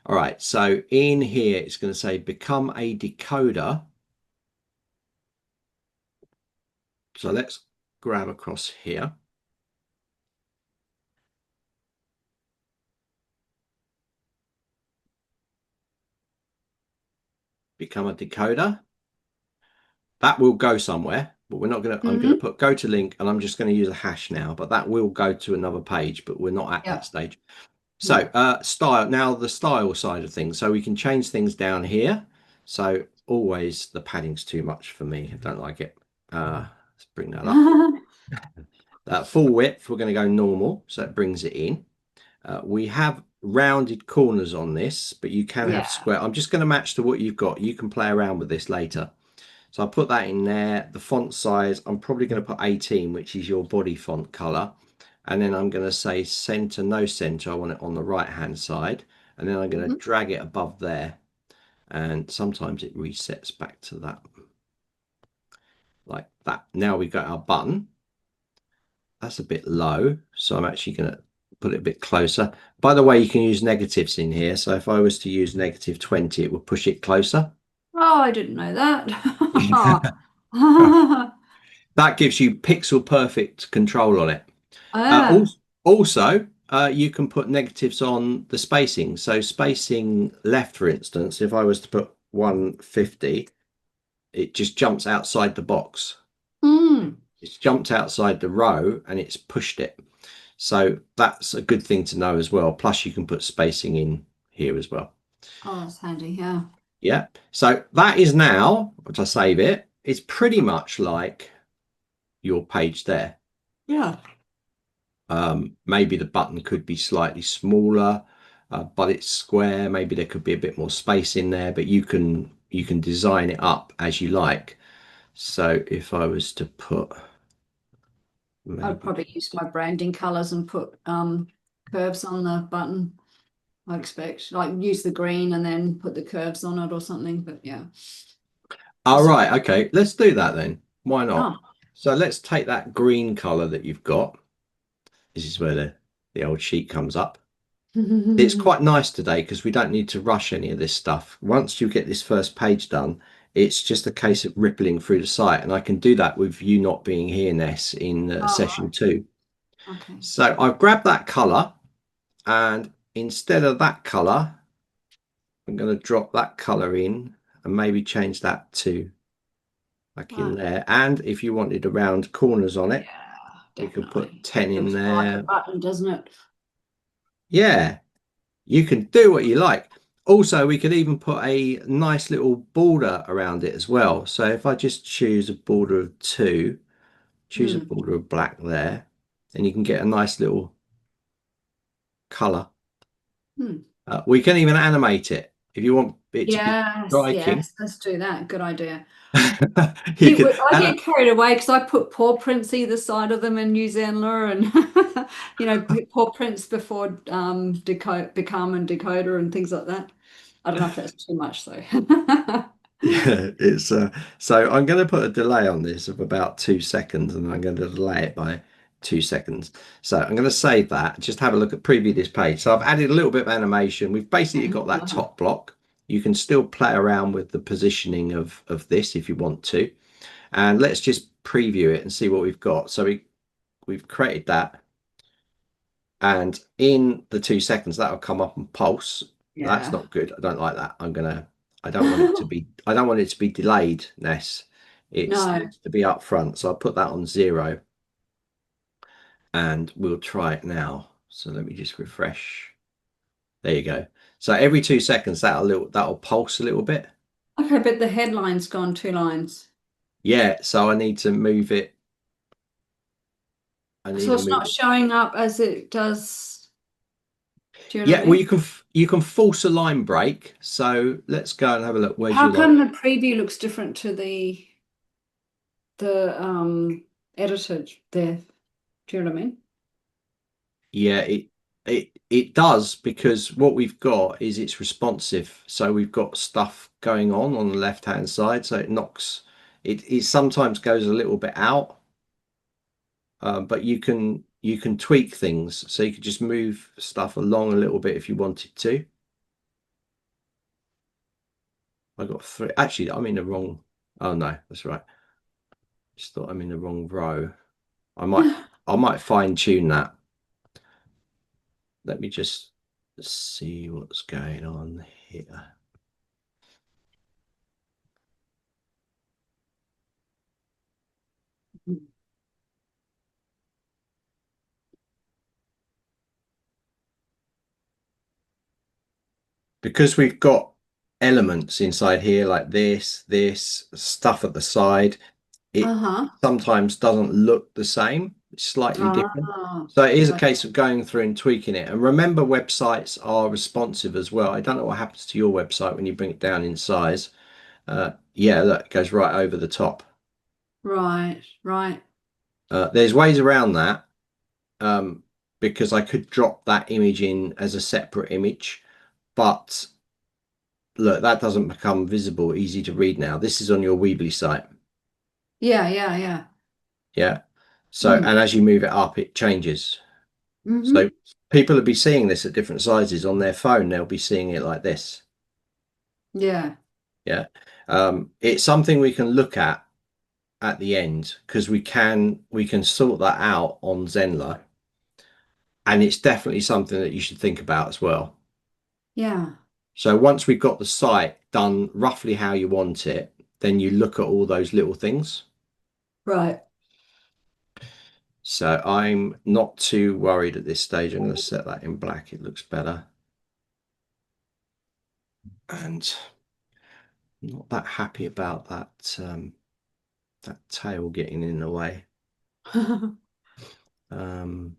All right, so in here, it's going to say become a decoder. So let's grab across here. Become a decoder. That will go somewhere, but we're not going to, I'm going to Mm-hmm. put go to link, and I'm just going to use a hash now, but that will go to another page, but we're not at that Yep. stage. So Yep. style, now the style side of things. So we can change things down here. So always the padding's too much for me. I don't like it. Let's bring that up. Full width, we're going to go normal. So it brings it in. We have rounded corners on this, but you can have Yeah. square. I'm just going to match to what you've got. You can play around with this later. So I'll put that in there. The font size, I'm probably going to put 18, which is your body font color. And then I'm going to say center, no center. I want it on the right hand side. And then I'm going to Mm-hmm. drag it above there. And sometimes it resets back to that, like that. Now we've got our button. That's a bit low. So I'm actually going to put it a bit closer. By the way, you can use negatives in here. So if I was to use -20, it would push it closer. Oh, I didn't know that. That gives you pixel perfect control on it. Ah. Also, you can put negatives on the spacing. So spacing left, for instance, if I was to put 150, it just jumps outside the box. Mm. It's jumped outside the row and it's pushed it. So that's a good thing to know as well. Plus you can put spacing in here as well. Oh, that's handy. Yeah. Yeah. So that is now, to save it, it's pretty much like your page there. Yeah. Maybe the button could be slightly smaller, but it's square. Maybe there could be a bit more space in there, but you can design it up as you like. So if I was to put I'd maybe, probably use my branding colors and put curves on the button. I expect like use the green and then put the curves on it or something. But yeah, all just right, okay, let's do that then. Why not? oh So let's take that green color that you've got. This is where the old sheet comes up. It's quite nice today because we don't need to rush any of this stuff. Once you get this first page done, it's just a case of rippling through the site. And I can do that with you not being here, Ness, in All session right. 2. Okay. So I've grabbed that color, and instead of that color, I'm going to drop that color in and maybe change that to like in Right. there. And if you wanted the round corners on it, Yeah, we could put definitely. 10 in Looks like a there. button, doesn't it? Yeah, you can do what you like. Also, we could even put a nice little border around it as well. So if I just choose a border of 2, choose a Hmm. border of black there, and you can get a nice little color. Hmm. We can even animate it if you want it to be Yes, striking. yes, let's do that. Good idea. You can, I get carried away because I put paw prints either side of them in New Zenler and paw prints before become and decoder and things like that. I don't know if that's too much though. yeah, it's so I'm going to put a delay on this of about 2 seconds, and I'm going to delay it by 2 seconds. So I'm going to save that. Just have a look at preview this page. So I've added a little bit of animation. We've basically got that top block. You can still play around with the positioning of this if you want to. And let's just preview it and see what we've got. So we've created that, and in the 2 seconds that'll come up and pulse. That's Yeah. not good. I don't like that. I don't want it to be, I don't want it to be delayed, Ness. It No. needs to be up front. So I'll put that on 0, and we'll try it now. So let me just refresh. There you go. So every 2 seconds that'll pulse a little bit. Okay, but the headline's gone 2 lines. Yeah, so I need to move it. I need So to it's move not it. showing up as it does. Do you know what Yeah, I well mean? you can force a line break. So let's go and have a look. Where's How your line? come the preview looks different to the edited there? Do you know what I mean? Yeah, it does, because what we've got is it's responsive. So we've got stuff going on the left hand side. So it knocks it sometimes goes a little bit out, but you can tweak things. So you could just move stuff along a little bit if you wanted to. I got 3. Actually, I'm in the wrong. Oh no, that's right. Just thought I'm in the wrong row. I might I might fine tune that. Let me just see what's going on here. Because we've got elements inside here like this stuff at the side, it Uh-huh. sometimes doesn't look the same. It's slightly different. Ah, So it is a gotcha. case of going through and tweaking it. And remember, websites are responsive as well. I don't know what happens to your website when you bring it down in size. Yeah, look, it goes right over the top. Right, right. There's ways around that, um, because I could drop that image in as a separate image, but look, that doesn't become visible, easy to read now. This is on your Weebly site. Yeah, yeah, yeah. Yeah. So, Mm. and as you move it up, it changes. So Mm-hmm. people will be seeing this at different sizes on their phone. They'll be seeing it like this. Yeah. Yeah. It's something we can look at the end, because we can sort that out on Zenler, and it's definitely something that you should think about as well. Yeah. So once we've got the site done roughly how you want it, then you look at all those little things. Right. So I'm not too worried at this stage. I'm going to set that in black. It looks better. And I'm not that happy about that tail getting in the way. Um,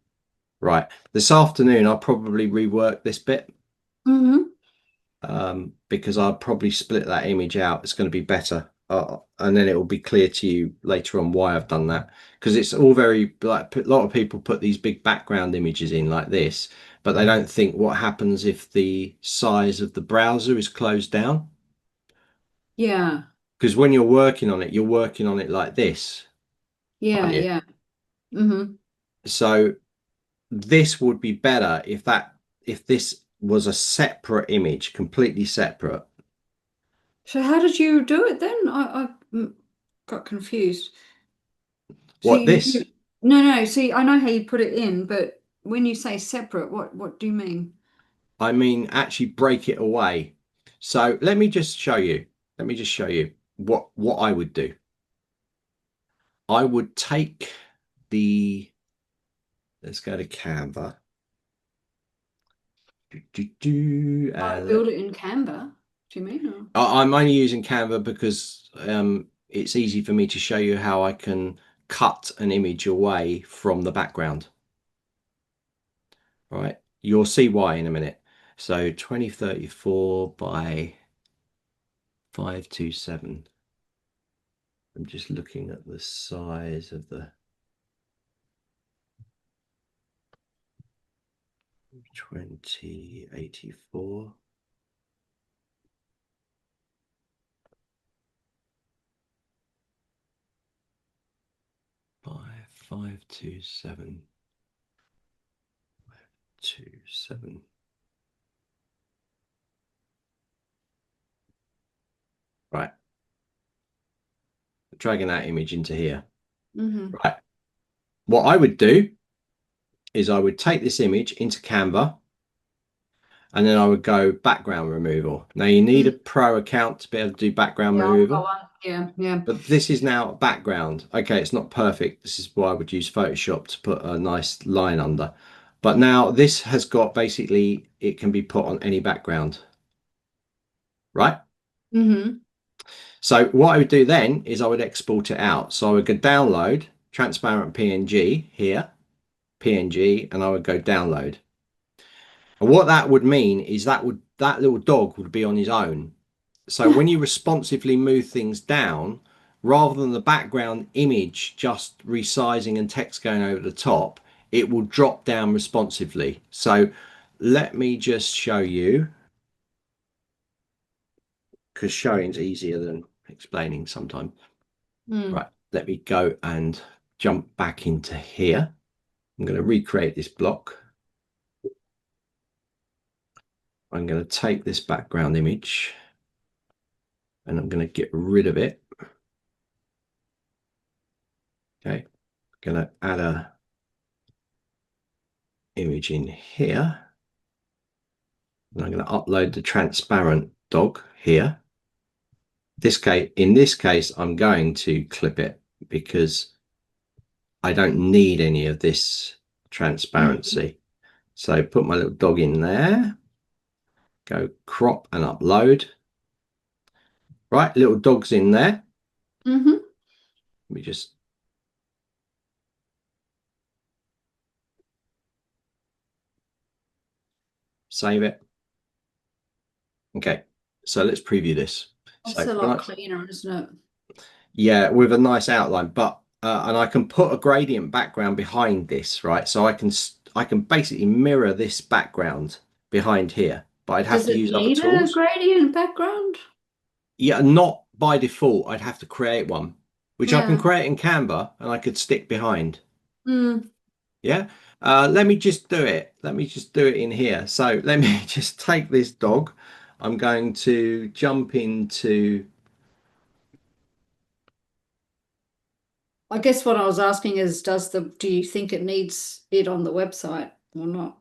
right. This afternoon, I'll probably rework this bit, Mm-hmm. because I'll probably split that image out. It's going to be better. And then it will be clear to you later on why I've done that. Because it's all very, like, a lot of people put these big background images in like this, but they don't think what happens if the size of the browser is closed down. Yeah. Because when you're working on it like this, Yeah, aren't you? yeah. Mm-hmm. So this would be better if if this was a separate image, completely separate. So how did you do it then? Got confused. So What this? no, no. See, I know how you put it in, but when you say separate, what do you mean? I mean, actually break it away. So let me just show you. Let me just show you what I would do. I would take the, let's go to Canva. Like build it in Canva? Do you mean? Or? I'm only using Canva because it's easy for me to show you how I can cut an image away from the background. Right, you'll see why in a minute. So 2034 by 527. I'm just looking at the size of the 2084 by 527. Right, dragging that image into here. Mm-hmm. Right, what I would do is I would take this image into Canva and then I would go background removal. Now you need a pro account to be able to do background Yeah, I've got removal, one. Yeah, yeah. but this is now background. Okay, it's not perfect. This is why I would use Photoshop to put a nice line under. But now this has got basically, it can be put on any background, right? Mm-hmm. So what I would do then is I would export it out. So I would go download transparent PNG here, PNG, and I would go download. And what that would mean is that little dog would be on his own. So when you responsively move things down, rather than the background image just resizing and text going over the top, it will drop down responsively. So let me just show you, because showing is easier than explaining sometimes. Mm. Right, let me go and jump back into here. I'm going to recreate this block. I'm going to take this background image and I'm going to get rid of it. Okay, I'm going to add a image in here. And I'm going to upload the transparent dog here. In this case, I'm going to clip it because I don't need any of this transparency. So put my little dog in there, go crop and upload. Right, little dog's in there. Mm-hmm. Let me just save it. Okay, so let's preview this. That's So a when lot I, cleaner, isn't it? yeah, with a nice outline, but and I can put a gradient background behind this, right? So I can basically mirror this background behind here, but I'd have Does to it use other need a tools. gradient background? Yeah, not by default. I'd have to create one, which I can Yeah. create in Canva, and I could stick behind. Mm. Yeah. Let me just do it. Let me just do it in here. So let me just take this dog. I'm going to jump into. I guess what I was asking is, do you think it needs it on the website or not?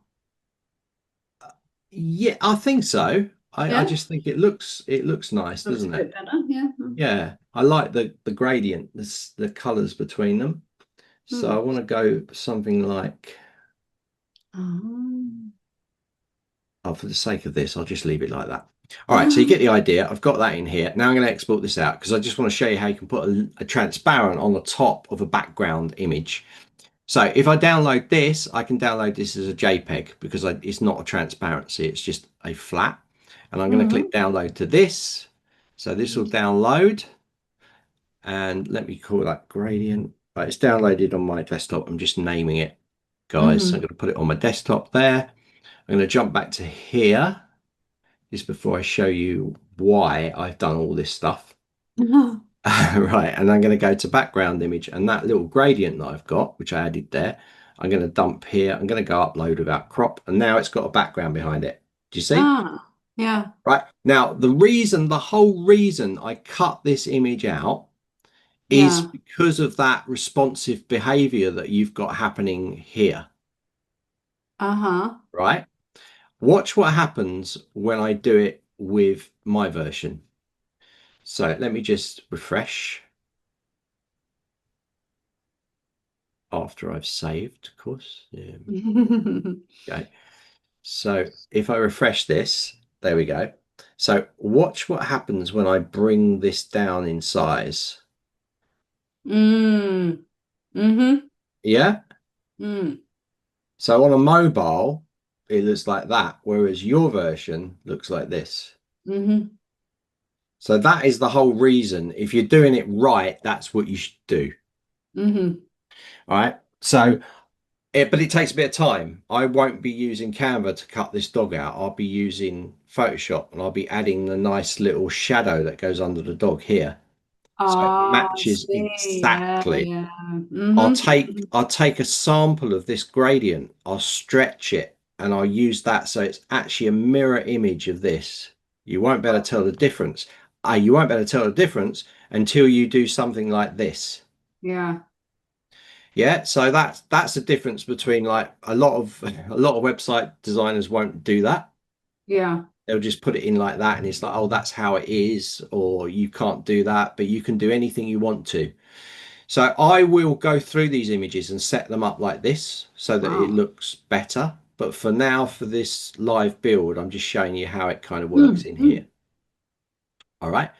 Yeah, I think so. I Yeah, just think it looks nice, looks a doesn't it? bit better. Yeah. Mm. Yeah, I like the gradient, the colors between them. So I Mm. want to go something like, Oh. oh, for the sake of this, I'll just leave it like that. All right, so you get the idea. I've got that in here. Now I'm going to export this out because I just want to show you how you can put a transparent on the top of a background image. So if I download this, I can download this as a JPEG because it's not a transparency, it's just a flat. And I'm going to Mm-hmm. click download to this. So this will download. And let me call that gradient. Right, it's downloaded on my desktop. I'm just naming it, guys. So I'm Mm-hmm. going to put it on my desktop there. I'm going to jump back to here just before I show you why I've done all this stuff. Right, and I'm going to go to background image and that little gradient that I've got, which I added there, I'm going to dump here. I'm going to go upload without crop. And now it's got a background behind it. Do you see? Ah, yeah. Right. Now, the whole reason I cut this image out is Yeah. because of that responsive behavior that you've got happening here. Uh-huh. Right. Watch what happens when I do it with my version. So let me just refresh after I've saved, of course. Okay. So if I refresh this, there we go. So watch what happens when I bring this down in size. Mm. Mm-hmm. Yeah. Mm. So on a mobile, it looks like that, whereas your version looks like this. Mm-hmm. So that is the whole reason. If you're doing it right, that's what you should do. Mm-hmm. All right. But it takes a bit of time. I won't be using Canva to cut this dog out. I'll be using Photoshop and I'll be adding the nice little shadow that goes under the dog here. So it Ah, I matches see. Yeah, exactly. yeah. I'll Mm-hmm. take I'll take a sample of this gradient, I'll stretch it, and I'll use that so it's actually a mirror image of this. You won't be able to tell the difference. You won't be able to tell the difference until you do something like this. Yeah. Yeah, so that's the difference between like a lot of website designers won't do that. Yeah. They'll just put it in like that, and it's like, oh, that's how it is, or you can't do that, but you can do anything you want to. So I will go through these images and set them up like this so that it Wow. looks better. But for now, for this live build, I'm just showing you how it kind of works in Mm-hmm. here. All right.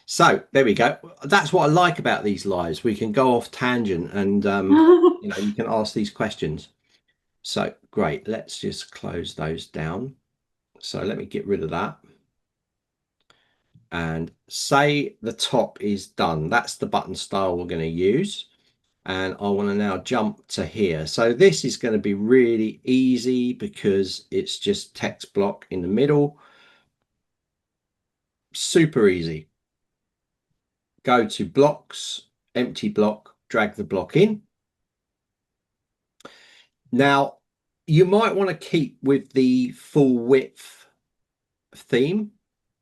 So there we go. That's what I like about these lives. We can go off tangent and, you can ask these questions. So great. Let's just close those down. So let me get rid of that. And say the top is done. That's the button style we're going to use. And I want to now jump to here. So this is going to be really easy because it's just text block in the middle. Super easy. Go to blocks, empty block, drag the block in. Now, you might want to keep with the full width theme,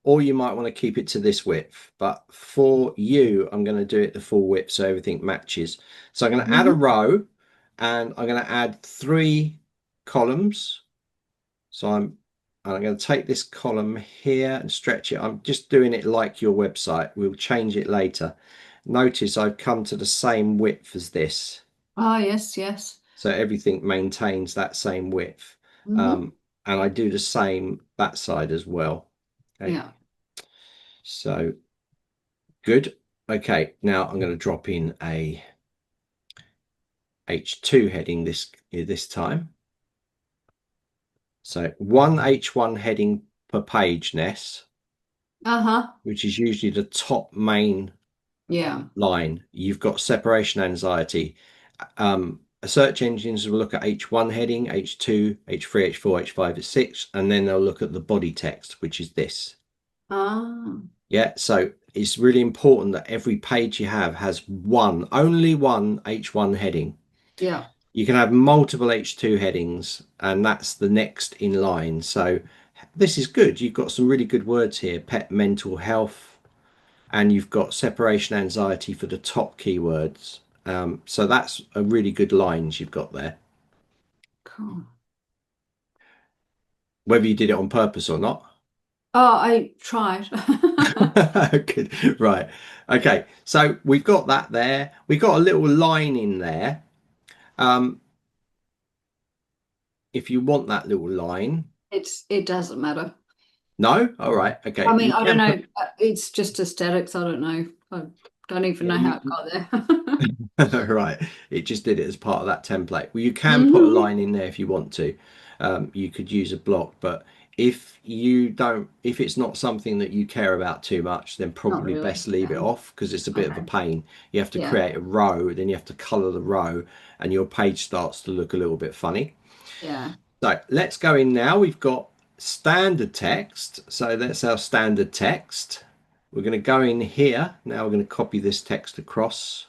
or you might want to keep it to this width. But for you, I'm going to do it the full width so everything matches. So I'm going to add a Mm-hmm. row and I'm going to add 3 columns. So I'm going to take this column here and stretch it. I'm just doing it like your website. We'll change it later. Notice I've come to the same width as this. Oh, yes, yes. So everything maintains that same width. Mm-hmm. Um, and I do the same that side as well. Okay, Yeah. so good. Okay, now I'm going to drop in a H2 heading this time. So one H1 heading per page, Ness, Uh-huh. which is usually the top main Yeah. line. You've got separation anxiety. Search engines will look at H1 heading, H2, H3, H4, H5, H6, and then they'll look at the body text, which is this. Ah. Yeah, so it's really important that every page you have has only one H1 heading. Yeah. You can have multiple H2 headings, and that's the next in line. So this is good. You've got some really good words here: pet mental health, and you've got separation anxiety for the top keywords. So that's a really good lines you've got there, Cool. whether you did it on purpose or not. Oh, I tried. Good. Right. Okay. So we've got that there. We've got a little line in there. Um, if you want that little line. It doesn't matter. No? All right. Okay. I mean, You I don't can know. put, It's just aesthetics. I don't know. I don't even yeah, know how it you, got there. right. It just did it as part of that template. Well, you can put a Hmm. line in there if you want to. You could use a block, but if it's not something that you care about too much, then Not probably really. best leave it Yeah. off because it's a bit of a Okay. pain. You have to Yeah. create a row, then you have to color the row, and your page starts to look a little bit funny. Yeah. So let's go in now. We've got standard text. So that's our standard text. We're going to go in here. Now we're going to copy this text across.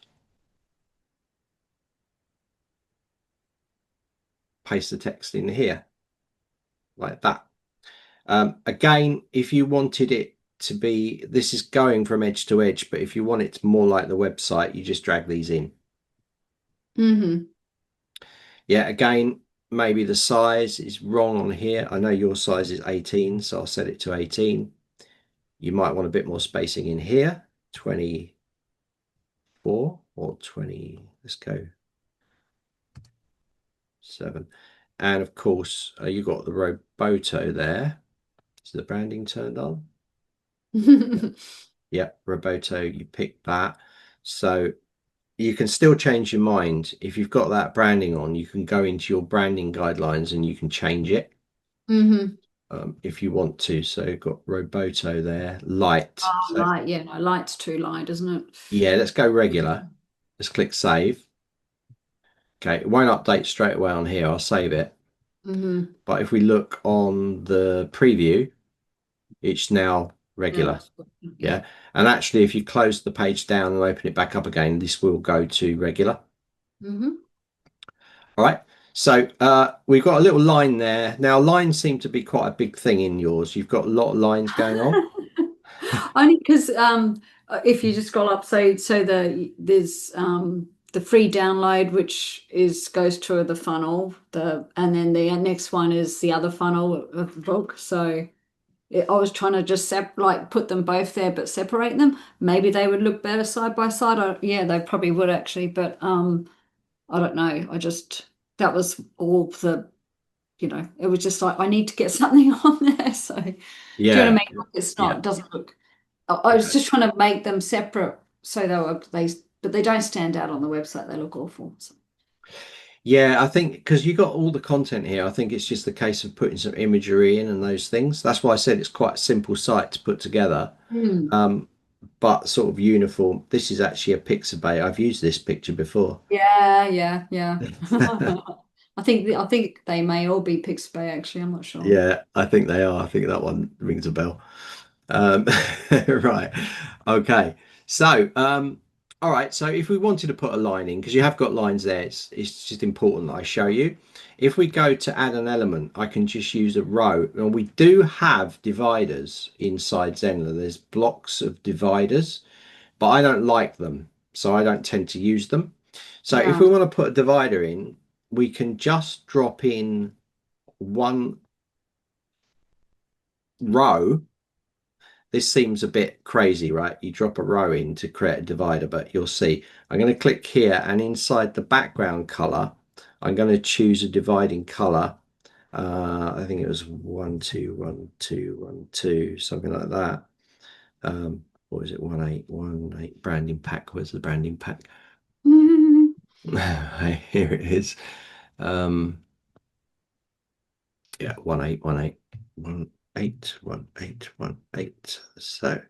paste the text in here like that. Again, if you wanted it to be, this is going from edge to edge, but if you want it more like the website, you just drag these in. Mm-hmm. Yeah, again, maybe the size is wrong on here. I know your size is 18, so I'll set it to 18. You might want a bit more spacing in here, 24 or 20. Let's go 7. And of course, you've got the Roboto there. Is the branding turned on? Yeah, Roboto, you pick that. So you can still change your mind. If you've got that branding on, you can go into your branding guidelines and you can change it Mm-hmm. if you want to. So you've got Roboto there, light. Oh, So light, yeah, no, light's too light, isn't it? yeah, let's go regular. Let's click save. Okay, it won't update straight away on here. I'll save it. Mm-hmm. But if we look on the preview, it's now Yeah, regular. that's good. Yeah. Yeah. And actually, if you close the page down and open it back up again, this will go to regular. Mm-hmm. All right. So we've got a little line there. Now, lines seem to be quite a big thing in yours. You've got a lot of lines going on. Only because if you just scroll up, so there's the free download, which is goes to the funnel, and then the next one is the other funnel of the book. So I was trying to just like put them both there, but separate them. Maybe they would look better side by side. Yeah, they probably would actually, but I don't know. I just that was all it was just like I need to get something on there. So do you know what I Yeah. mean? Like, it's Yeah. not doesn't look. I was Okay. just trying to make them separate so but they don't stand out on the website. They look awful. So. Yeah, I think because you got all the content here, I think it's just a case of putting some imagery in and those things. That's why I said it's quite a simple site to put together, Hmm. um, but sort of uniform. This is actually a Pixabay. I've used this picture before. Yeah, yeah, yeah. I think they may all be Pixabay actually. I'm not sure. Yeah, I think they are. I think that one rings a bell. Um, right. Okay. So, all right. So if we wanted to put a line in, because you have got lines there, it's just important that I show you. If we go to add an element, I can just use a row. And we do have dividers inside Zenler. There's blocks of dividers, but I don't like them. So I don't tend to use them. So if Yeah. we want to put a divider in, we can just drop in one row. This seems a bit crazy, right? You drop a row in to create a divider, but you'll see. I'm going to click here, and inside the background color, I'm going to choose a dividing color. I think it was 1, 2, 1, 2, 1, 2, something like that. What was it? 1, 8, 1, 8. Branding pack. Where's the branding pack? Here it is. Um, yeah, 1, 8, 1, 8, 1, 8, 1, 8, 1, 8. So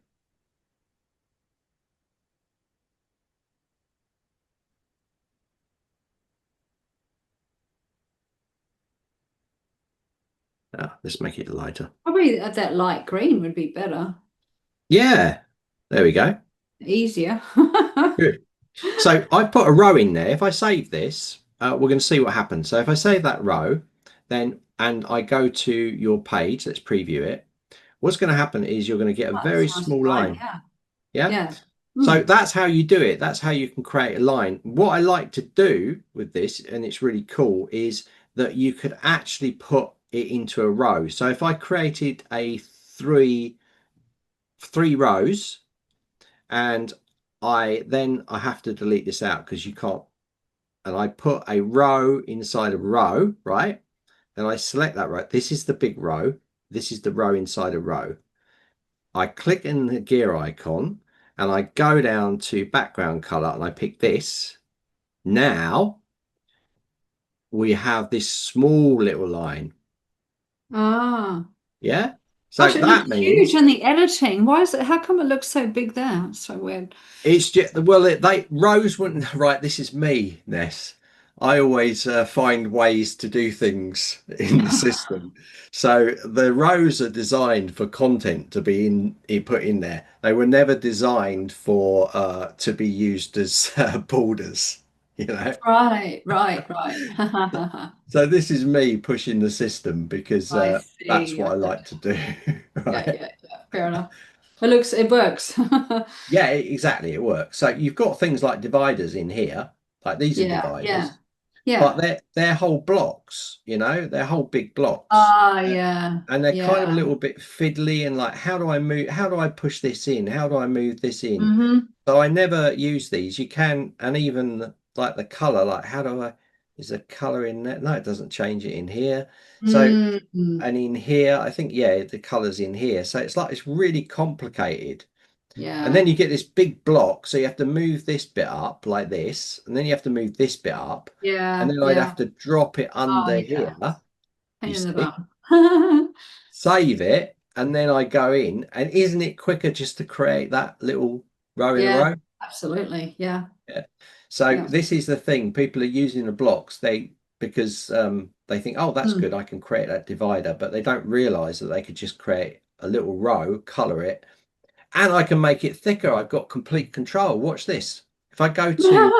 let's make it lighter. Probably that light green would be better, Yeah, there we go. easier. Good. So I've put a row in there. If I save this, we're going to see what happens. So if I save that row, then and I go to your page, let's preview it. What's going to happen is you're going to get a That's very nice small line, line. yeah. Yeah. Yeah. So Hmm. that's how you do it. That's how you can create a line. What I like to do with this, and it's really cool, is that you could actually put it into a row. So if I created a three rows, and I have to delete this out because you can't, and I put a row inside a row, right? Then I select that row. This is the big row. This is the row inside a row. I click in the gear icon and I go down to background color and I pick this. Now we have this small little line. Ah. Yeah. So Gosh, it that looks huge means in the editing. Why is it? How come it looks so big there? It's so weird. it's just, well, they rows wouldn't, right. This is me, Ness. I always find ways to do things in the system. So the rows are designed for content to be put in there. They were never designed for to be used as borders. you know. Right, right, right. So this is me pushing the system because I that's see. what I Okay. like to do, Yeah, right? yeah, yeah. Fair enough. It works. Yeah, exactly. It works. So you've got things like dividers in here, like these are Yeah, yeah, dividers, but yeah. they're whole blocks, you know, they're whole big blocks. Ah, yeah, And they're kind of a yeah. little bit fiddly and like, how do I move? How do I push this in? How do I move this in? Mm-hmm. So I never use these. You can, and even like the color, like how do I, is the color in there? No, it doesn't change it in here. So, Mm-hmm. and in here, I think, yeah, the color's in here. So it's like, it's really complicated. And then Yeah. you get this big block. So you have to move this bit up like this, and then you have to move this bit up. And Yeah, then I'd have yeah. to drop it Oh, under here, yeah. you Pain in the see, bum. save it, and then I go in. And isn't it quicker just to create that little row in a Yeah, row? absolutely. Yeah, Yeah. So yeah. this is the thing. People are using the blocks because they think, oh, that's Mm. good. I can create that divider, but they don't realize that they could just create a little row, color it, and I can make it thicker. I've got complete control. Watch this. If I go to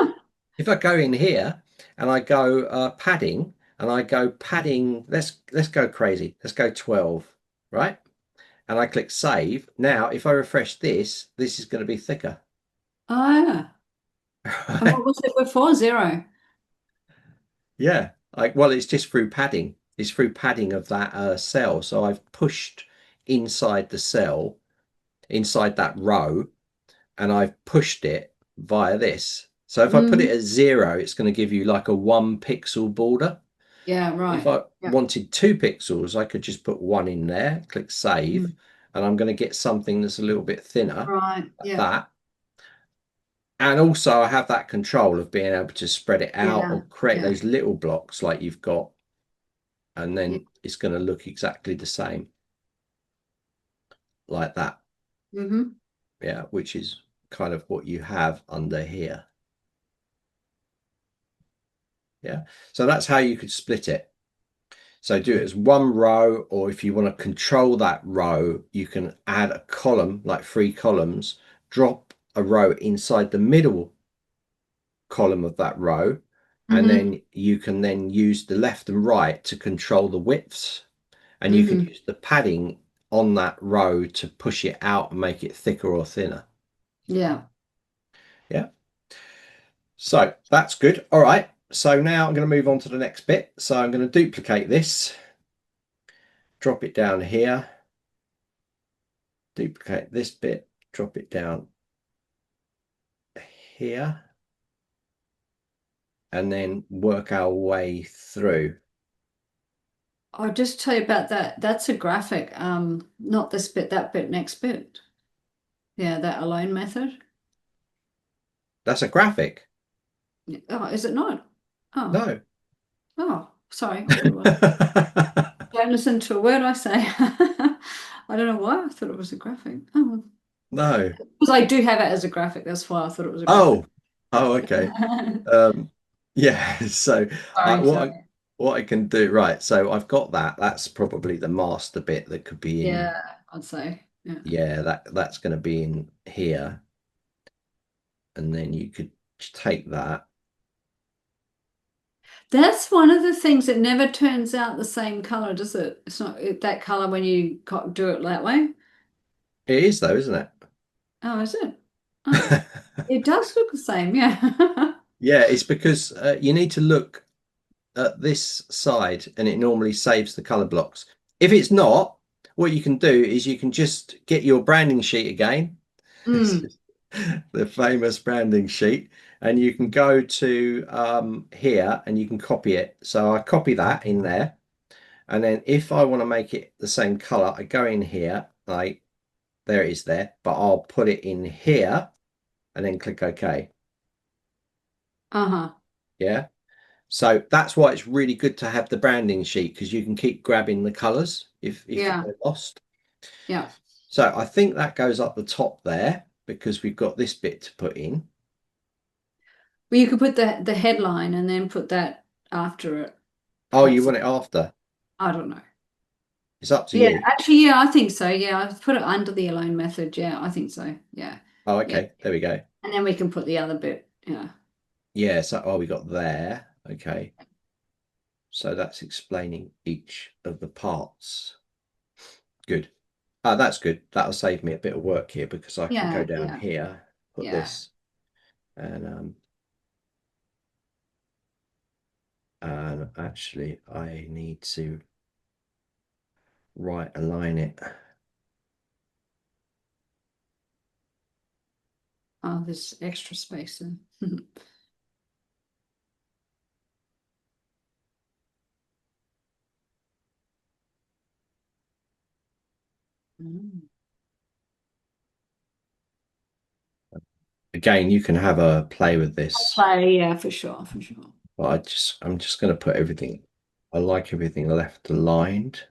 if I go in here and I go padding and I go padding, let's go crazy. Let's go 12, right? And I click save. Now, if I refresh this, this is going to be thicker. Oh, yeah. And Right? what was it before? Zero. Yeah. Like, well, it's just through padding. It's through padding of that cell. So I've pushed inside the cell, inside that row, and I've pushed it via this. So if I put it Mm. at 0, it's going to give you like a 1 pixel border. Yeah, If right. I Yeah. wanted 2 pixels, I could just put one in there, click save, Mm. and I'm going to get something that's a little bit thinner, Right. like Yeah. that. And also I have that control of being able to spread it out Yeah. or create Yeah. those little blocks like you've got, and Yeah. then it's going to look exactly the same like that. Mm-hmm. Yeah, which is kind of what you have under here. Yeah. So that's how you could split it. So do it as one row, or if you want to control that row, you can add a column, like 3 columns, drop a row inside the middle column of that row, and Mm-hmm. then you can then use the left and right to control the widths, and you can Mm-hmm. use the padding on that row to push it out and make it thicker or thinner. Yeah. Yeah. So that's good. All right. So now I'm going to move on to the next bit. So I'm going to duplicate this, drop it down here, duplicate this bit, drop it down here, and then work our way through. I'll just tell you about that. That's a graphic. Not this bit, that bit, next bit. Yeah, that alone method. That's a graphic. Oh, is it not? Oh, No. oh, sorry. I thought it was. Don't listen to a word I say. I don't know why I thought it was a graphic. Oh, No. because I do have it as a graphic. That's why I thought it was a graphic. Oh. Oh, okay. Um, yeah. So Sorry, sorry. what I can do, right. So I've got that. That's probably the master bit that could be in. Yeah, I'd say. Yeah. Yeah, that's going to be in here. And then you could take that. That's one of the things that never turns out the same color, does it? It's not that color when you do it that way. It is though, isn't it? Oh, is it? Oh, it does look the same, yeah. Yeah, it's because you need to look at this side and it normally saves the color blocks. If it's not, what you can do is you can just get your branding sheet again. This Mm, is the famous branding sheet, and you can go to here and you can copy it. So I copy that in there, and then if I want to make it the same color, I go in here, like there it is there, but I'll put it in here and then click OK. uh-huh. Yeah. So that's why it's really good to have the branding sheet because you can keep grabbing the colors if you Yeah, get lost. yeah. So I think that goes up the top there because we've got this bit to put in. Well, you could put the headline and then put that after it, Oh, you perhaps. want it after? I don't know. It's up to Yeah, you. actually, yeah, I think so. Yeah, I've put it under the alone method. Yeah, I think so. Yeah. Oh, Yeah. okay. There we go. And then we can put the other bit. Yeah. Yeah, so we got there. Okay. So that's explaining each of the parts. Good. That's good. That'll save me a bit of work here because I can go Yeah, down yeah, here, put yeah. this, and actually I need to right align it. Oh, there's extra space there. Mm. Again, you can have a play with this, Play, yeah, for sure, for sure. but I'm just going to put everything. I like everything left aligned.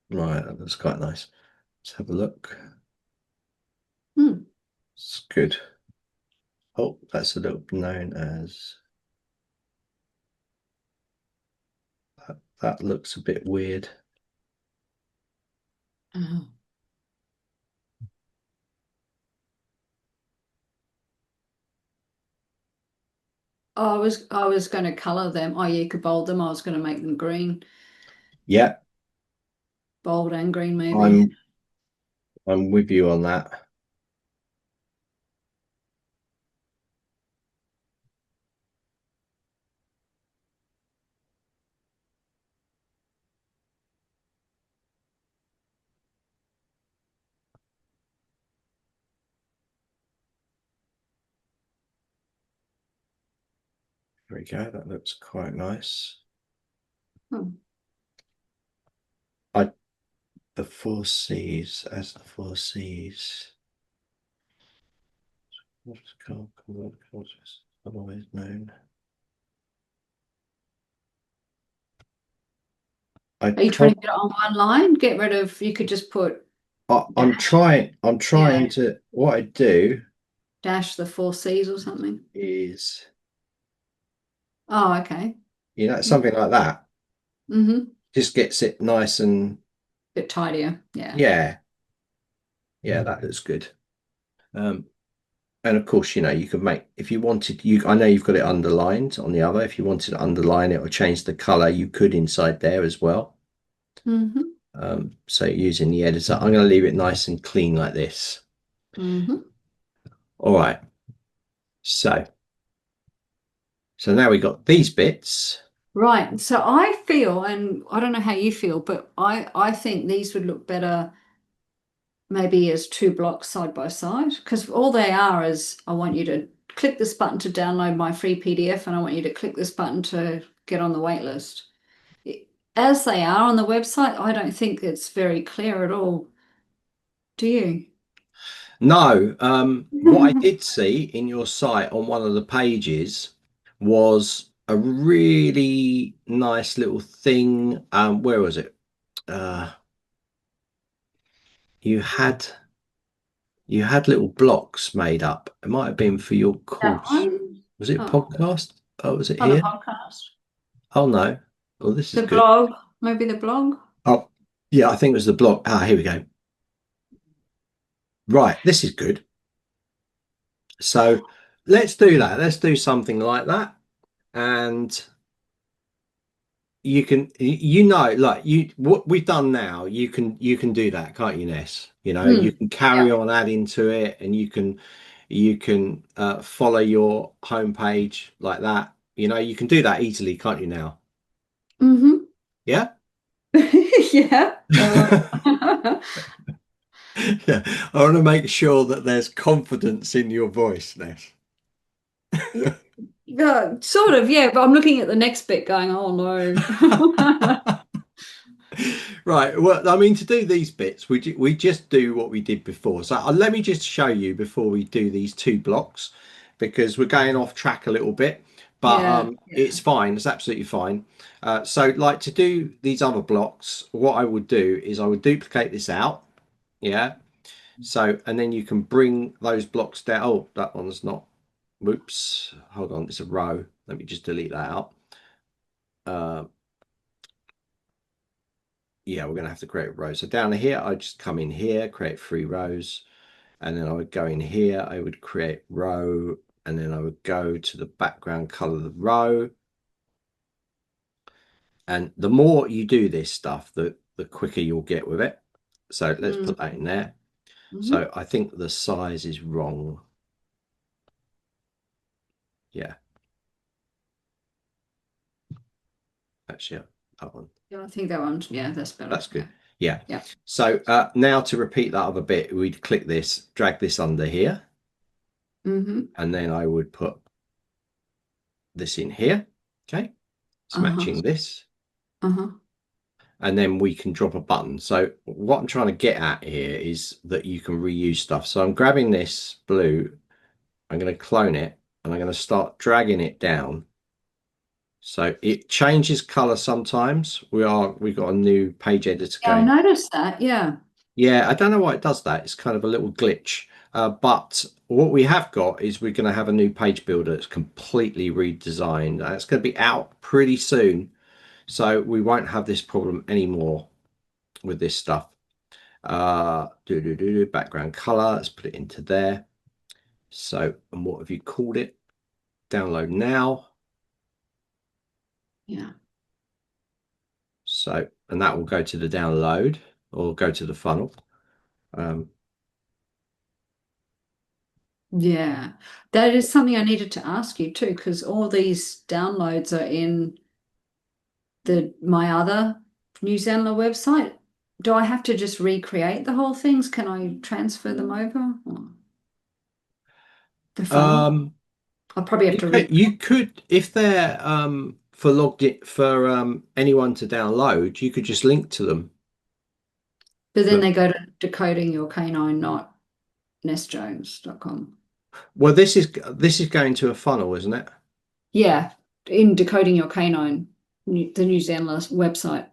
Right, that looks quite nice. Let's have a look. Hmm. It's good. Oh, that's a little known as that looks a bit weird. Oh. Oh, I was going to color them. Oh, yeah, you could bold them. I was going to make them green, Yeah, bold and green, maybe. I'm I'm with you on that. There we go. That looks quite nice. Hmm. I the four C's as the four C's. What's called otherwise known. I Are you trying to prob get it on one line? Get rid of, you could just put dash, I'm yeah, trying to what I do dash the four C's or something. is Oh, okay. something like that. Mm-hmm. Just gets it nice and Bit tidier. Yeah. yeah, yeah, that looks good. Um, and of course, you could make if you wanted I know you've got it underlined on the other. If you wanted to underline it or change the color, you could inside there as well. Mm-hmm. So using the editor, I'm going to leave it nice and clean like this. Mm-hmm. All right. So now we got these bits. Right. So I feel, and I don't know how you feel, but I think these would look better maybe as two blocks side by side, because all they are is I want you to click this button to download my free PDF, and I want you to click this button to get on the wait list. As they are on the website, I don't think it's very clear at all. Do you? No, what I did see in your site on one of the pages was a really nice little thing. Where was it? Uh, you had little blocks made up. It might have been for your That course. one? Was it Oh, podcast? Oh, was it on the here? podcast. Oh no. Oh, this is The good. blog, maybe the blog. Oh, yeah, I think it was the block. Here we go. Right, this is good. So let's do that. Let's do something like that. And you can, like what we've done now, you can do that, can't you, Ness? You Hmm. can carry Yeah. on adding to it and you can follow your homepage like that. You can do that easily, can't you now? Mm-hmm. Yeah? Yeah. Yeah. I want to make sure that there's confidence in your voice, Ness. Yeah, yeah, sort of, yeah, but I'm looking at the next bit going, oh no. Right. Well, I mean, to do these bits, we just do what we did before. So let me just show you before we do these two blocks, because we're going off track a little bit, but Yeah, it's yeah. fine. It's absolutely fine. So, like to do these other blocks, what I would do is I would duplicate this out. Yeah. So, and then you can bring those blocks down. Oh, that one's not. Whoops. Hold on. It's a row. Let me just delete that out. yeah, we're going to have to create a row. So down here, I just come in here, create 3 rows, and then I would go in here, I would create row, and then I would go to the background color of the row. And the more you do this stuff, the quicker you'll get with it. So let's put that in there. So I think the size is wrong. Yeah. Actually, that one. Yeah, I think that one. Yeah, that's better. That's good. Yeah. Yeah. So now to repeat that other bit, we'd click this, drag this under here, and then I would put this in here. Okay. It's matching this. And then we can drop a button. So what I'm trying to get at here is that you can reuse stuff. So I'm grabbing this blue, I'm going to clone it, and I'm going to start dragging it down. So it changes color sometimes. We've got a new page editor going. I noticed that. Yeah. Yeah, I don't know why it does that. It's kind of a little glitch. But what we have got is we're going to have a new page builder that's completely redesigned. It's going to be out pretty soon. So we won't have this problem anymore with this stuff. Background color. Let's put it into there. So, and what have you called it? Download now. Yeah. So, and that will go to the download or go to the funnel. Yeah, that is something I needed to ask you too, because all these downloads are in my other new Zenler website. Do I have to just recreate the whole things? Can I transfer them over? Or the funnel? I'll probably have to read. You could, if they're for logged it for anyone to download, you could just link to them. But then they go to decoding your canine, not nessjones.com. Well, this is going to a funnel, isn't it? Yeah, in decoding your canine, the New Zenler website.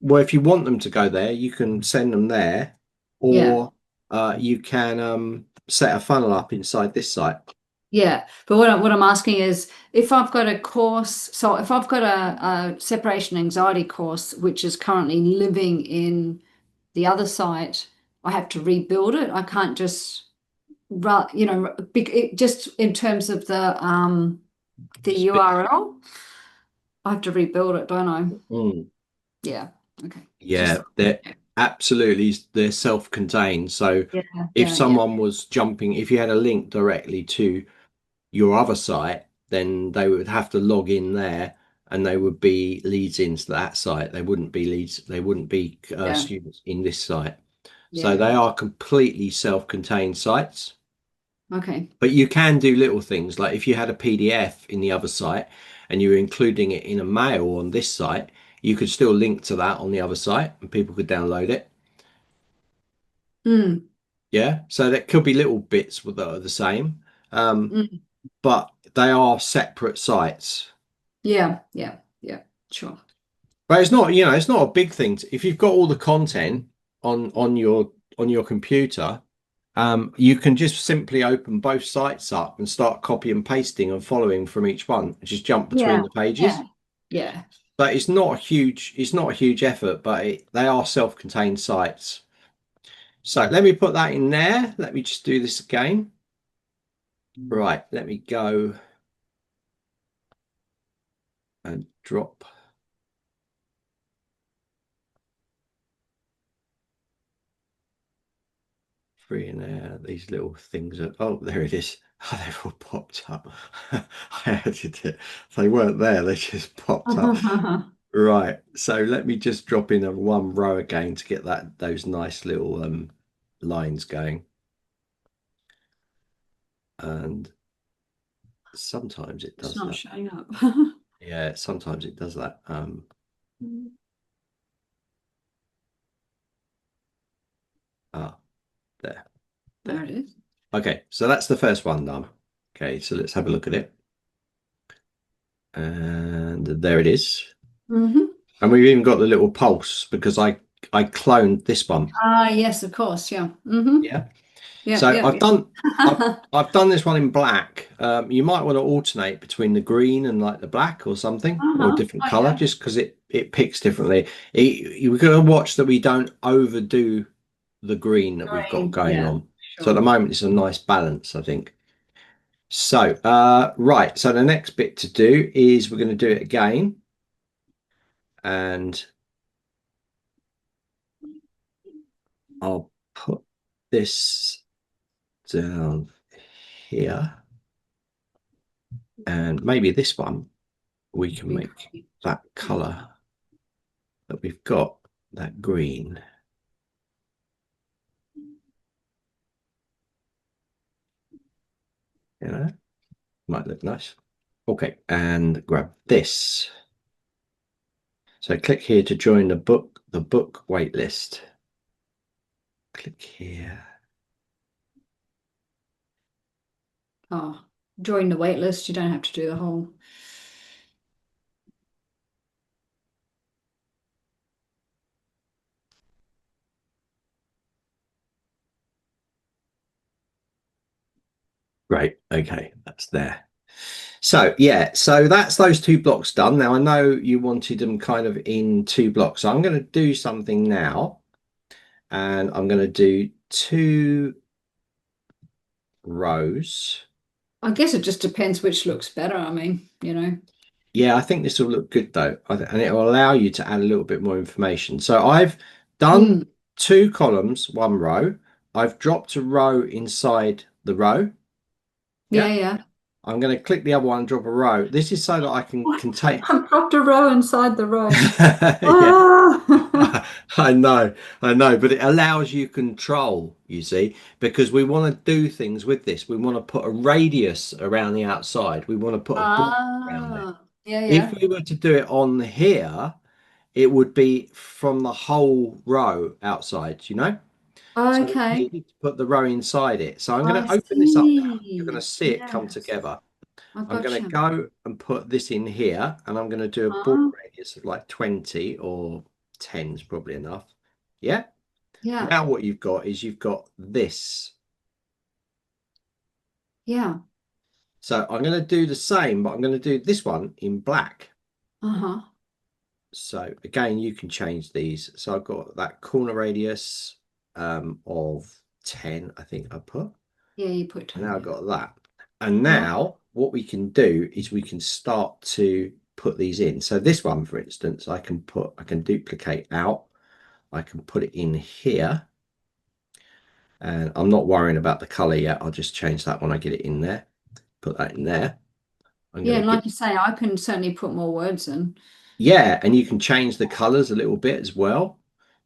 Well, if you want them to go there, you can send them there, or you can set a funnel up inside this site. Yeah, but what I'm asking is if I've got a course, so if I've got a separation anxiety course, which is currently living in the other site, I have to rebuild it. I can't just, just in terms of the URL, I have to rebuild it, don't I? Yeah. Okay. Yeah, they're self-contained. So if someone was jumping, if you had a link directly to your other site, then they would have to log in there and they would be leads into that site. They wouldn't be leads, they wouldn't be students in this site. So they are completely self-contained sites. Okay. But you can do little things like if you had a PDF in the other site and you were including it in a mail on this site, you could still link to that on the other site and people could download it. Yeah, so that could be little bits that are the same, but they are separate sites. Yeah, sure. But it's not, it's not a big thing. If you've got all the content on your computer, you can just simply open both sites up and start copy and pasting and following from each one. Just jump between the pages. Yeah. But it's not a huge effort, but they are self-contained sites. So let me put that in there. Let me just do this again. Right, let me go and drop. Three in there. These little things are, oh, there it is. Oh, they've all popped up. I added it. They weren't there, they just popped up. Right, so let me just drop in a one row again to get those nice little lines going. And sometimes it does it's not that. showing up. Yeah, sometimes it does that. There it is. Okay, so that's the first one done. Okay, so let's have a look at it. And there it is. And we've even got the little pulse because I cloned this one. Yes, of course. Yeah. Yeah. Yeah, So yeah, I've done I've yeah. I've done this one in black. You might want to alternate between the green and like the black or something, or a Uh-huh. different Oh color, yeah. just because it picks differently. We're going to watch that we don't overdo the green that we've got Green. going Yeah, on. So at the sure. moment, it's a nice balance, I think. So, right. So the next bit to do is we're going to do it again, and I'll put this down here, and maybe this one we can Green. make that color that we've got, that green. You know, might look nice. Okay, and grab this. So click here to join the book waitlist. Click here. Oh, join the wait list. You don't have to do the whole. Great. Okay, that's there. So yeah, so that's those two blocks done. Now I know you wanted them kind of in two blocks. So I'm going to do something now, and I'm going to do two rows. I guess it just depends which looks better. I mean, Yeah, I think this will look good though, and it will allow you to add a little bit more information. So I've Mm, done two columns, one row. I've dropped a row inside the row. yeah, Yeah. yeah. I'm going to click the other one and drop a row. This is so that I can What? contain. I've dropped a row inside the row. Yeah, Ah! I know, I know, but it allows you control, you see, because we want to do things with this. We want to put a radius around the outside. We want to put a border around it. Ah, yeah, If yeah. we were to do it on here, it would be from the whole row outside, you know? So we Okay, need to put the row inside it. So I'm going I to open this up now. You're going to see. see it come Yes, together. I I'm going got to you. go and put this in here, and I'm going to do a border Huh? radius of like 20 or 10 is probably enough. Yeah. Yeah, Now what you've got is you've got this. yeah. So I'm going to do the same, but I'm going to do this one in black. Uh-huh. So again, you can change these. So I've got that corner radius of 10, I think I put. Yeah, you put And 10, now I've yeah. got that. And Yeah. now what we can do is we can start to put these in. So this one, for instance, I can duplicate out. I can put it in here. And I'm not worrying about the color yet. I'll just change that when I get it in there. Put that in there. I'm Yeah, going and to get, like you say, I can certainly put more words in. yeah, and you can change the colors a little bit as well.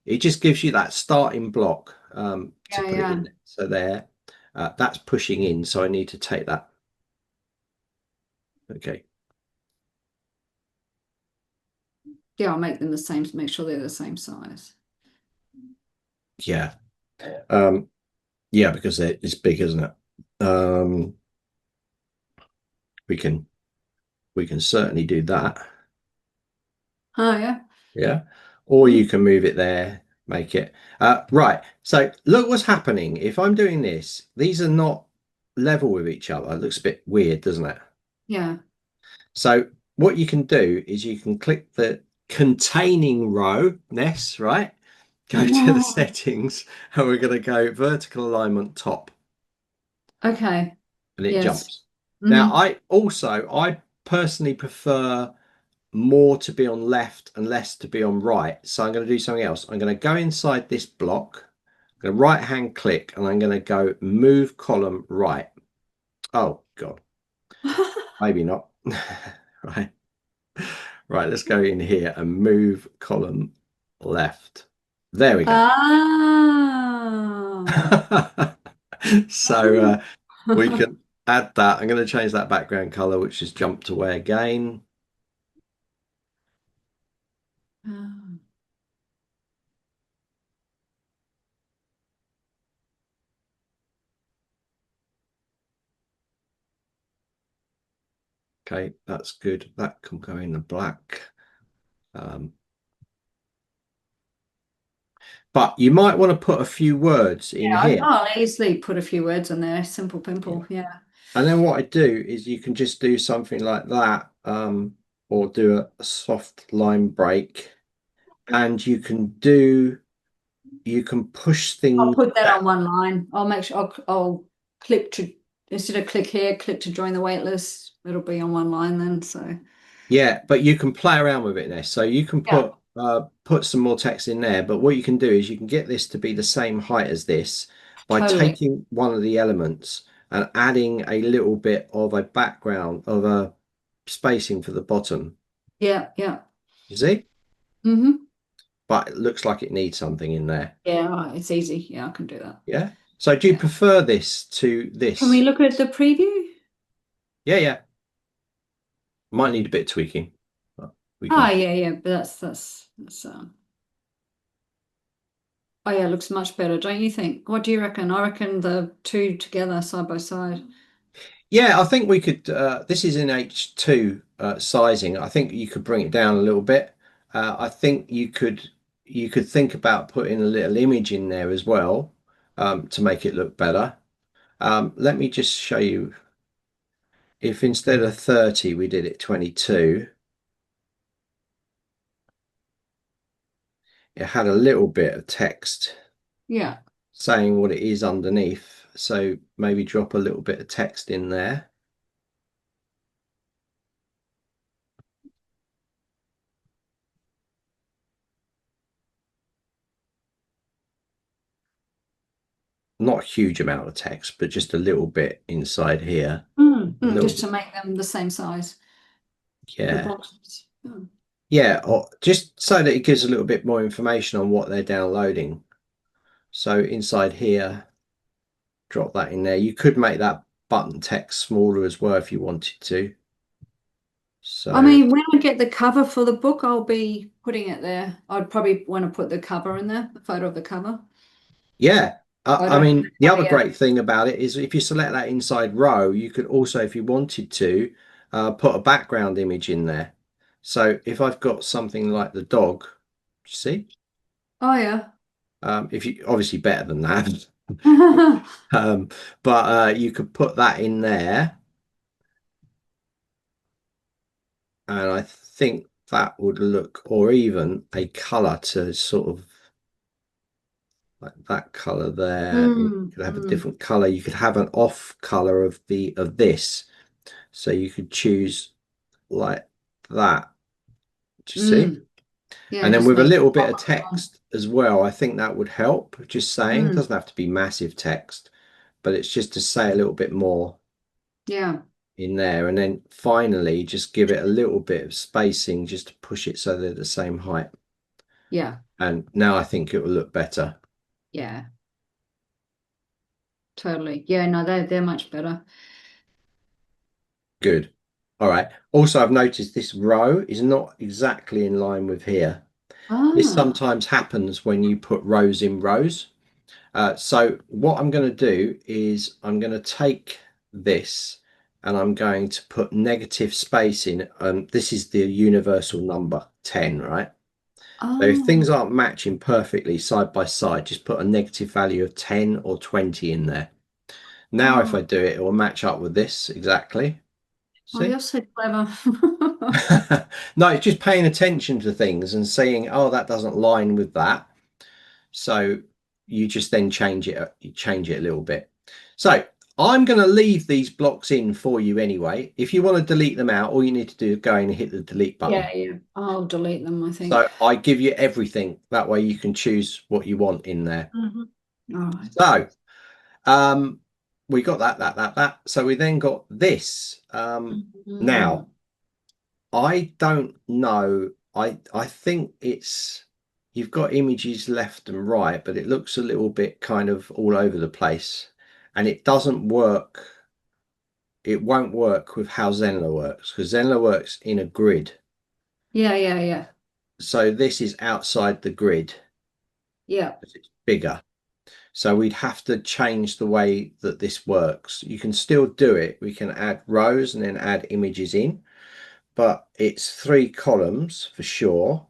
It just gives you that starting block to Yeah, put it yeah. in there. So there, that's pushing in. So I need to take that. Okay. Yeah, I'll make them the same, make sure they're the same size. Yeah. Um, yeah, because it's big, isn't it? Um, we can we can certainly do that. Oh, yeah. Yeah. Or you Mm, can move it there, make it right. So look what's happening. If I'm doing this, these are not level with each other. It looks a bit weird, doesn't it? yeah. So what you can do is you can click the containing row, Ness, right? Go to the settings, and we're going to go vertical alignment top, Okay. and it Yes. jumps. Now, Hmm. I personally prefer more to be on left and less to be on right. So I'm going to do something else. I'm going to go inside this block, I'm going to right hand click, and I'm going to go move column right. Oh God, maybe not. Right. Right, let's go in here and move column left. There we go. Ah. So we can add that. I'm going to change that background color, which has jumped away again. Okay, that's good. That can go in the black. Um, But you might want to put a few words in Yeah, here. I'll easily put a few words in there. Simple pimple. Yeah. And then what I do is you can just do something like that, or do a soft line break, and you can push I'll things put that back. on one line. I'll make sure I'll click to instead of click here, click to join the wait list. It'll be on one line then. So Yeah, but you can play around with it, Ness. So you can yeah, put some more text in there. But what you can do is you can get this to be the same height as this by totally. taking one of the elements and adding a little bit of a background of a spacing for the bottom. Yeah, yeah. You see? Mm-hmm. But it looks like it needs something in there. Yeah, right, it's easy. Yeah, I can do that. Yeah. So do you Yeah. prefer this to Can we this? look at the preview? Yeah, yeah. Might need a bit of tweaking, but we Ah, can. yeah, yeah. But that's oh yeah, it looks much better, don't you think? What do you reckon? I reckon the two together side by side. Yeah, I think we could. This is in H2 sizing. I think you could bring it down a little bit. I think you could think about putting a little image in there as well, to make it look better. Let me just show you. If instead of 30 we did it 22, it had a little bit of text Yeah. saying what it is underneath. So maybe drop a little bit of text in there. Not a huge amount of text, but just a little bit inside here. A little Just bit. to make them the same size, the Yeah. boxes. Mm. Yeah, or just so that it gives a little bit more information on what they're downloading. So inside here, drop that in there. You could make that button text smaller as well if you wanted to. I So mean, when I get the cover for the book, I'll be putting it there. I'd probably want to put the cover in there, the photo of the cover. yeah, I Photo. mean, the Oh other yeah. great thing about it is if you select that inside row, you could also, if you wanted to, put a background image in there. So if I've got something like the dog, you see, Oh yeah. if you obviously better than that, um, but you could put that in there, and I think that would look, or even a color to sort of like that color there. You Mm, could have a mm, different color. You could have an off color of the of this. So you could choose like that. Do you see? mm. Yeah, And then just with a make it little bit pop of on. text as well, I think that would help. Just saying, it Mm, doesn't have to be massive text, but it's just to say a little bit more yeah, in there. And then finally, just give it a little bit of spacing just to push it so they're the same height. yeah, And now I think it will look better. yeah, totally. Yeah, no, they're much better. Good. All right. Also, I've noticed this row is not exactly in line with here. This Ah, sometimes happens when you put rows in rows. So what I'm going to do is I'm going to take this and I'm going to put negative space in. This is the universal number 10, right? So if oh, things aren't matching perfectly side by side, just put a negative value of 10 or 20 in there. Now, if oh, I do it, it will match up with this exactly. oh, See? you're so clever. No, it's just paying attention to things and saying, oh, that doesn't line with that. So you just then you change it a little bit. So I'm going to leave these blocks in for you anyway. If you want to delete them out, all you need to do is go in and hit the delete button. Yeah, yeah. I'll delete them, I think. So I give you everything. That way you can choose what you want in there. Mhm. All right. So um, we got that. So we then got this. Mm. Now, I don't know. I think it's you've got images left and right, but it looks a little bit kind of all over the place, and it doesn't work. It won't work with how Zenler works because Zenler works in a grid. Yeah, yeah, yeah. So this is outside the grid Yeah, because it's bigger. So we'd have to change the way that this works. You can still do it. We can add rows and then add images in, but it's 3 columns for sure.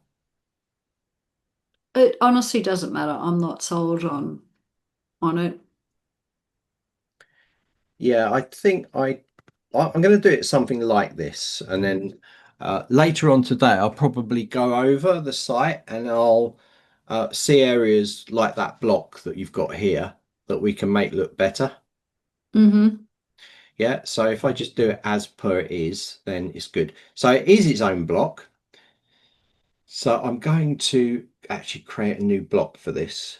It honestly doesn't matter. I'm not sold on it. Yeah, I think I'm going to do it something like this, and then later on today I'll probably go over the site and I'll see areas like that block that you've got here that we can make look better. Mm-hmm. Yeah, so if I just do it as per it is, then it's good. So it is its own block. So I'm going to actually create a new block for this.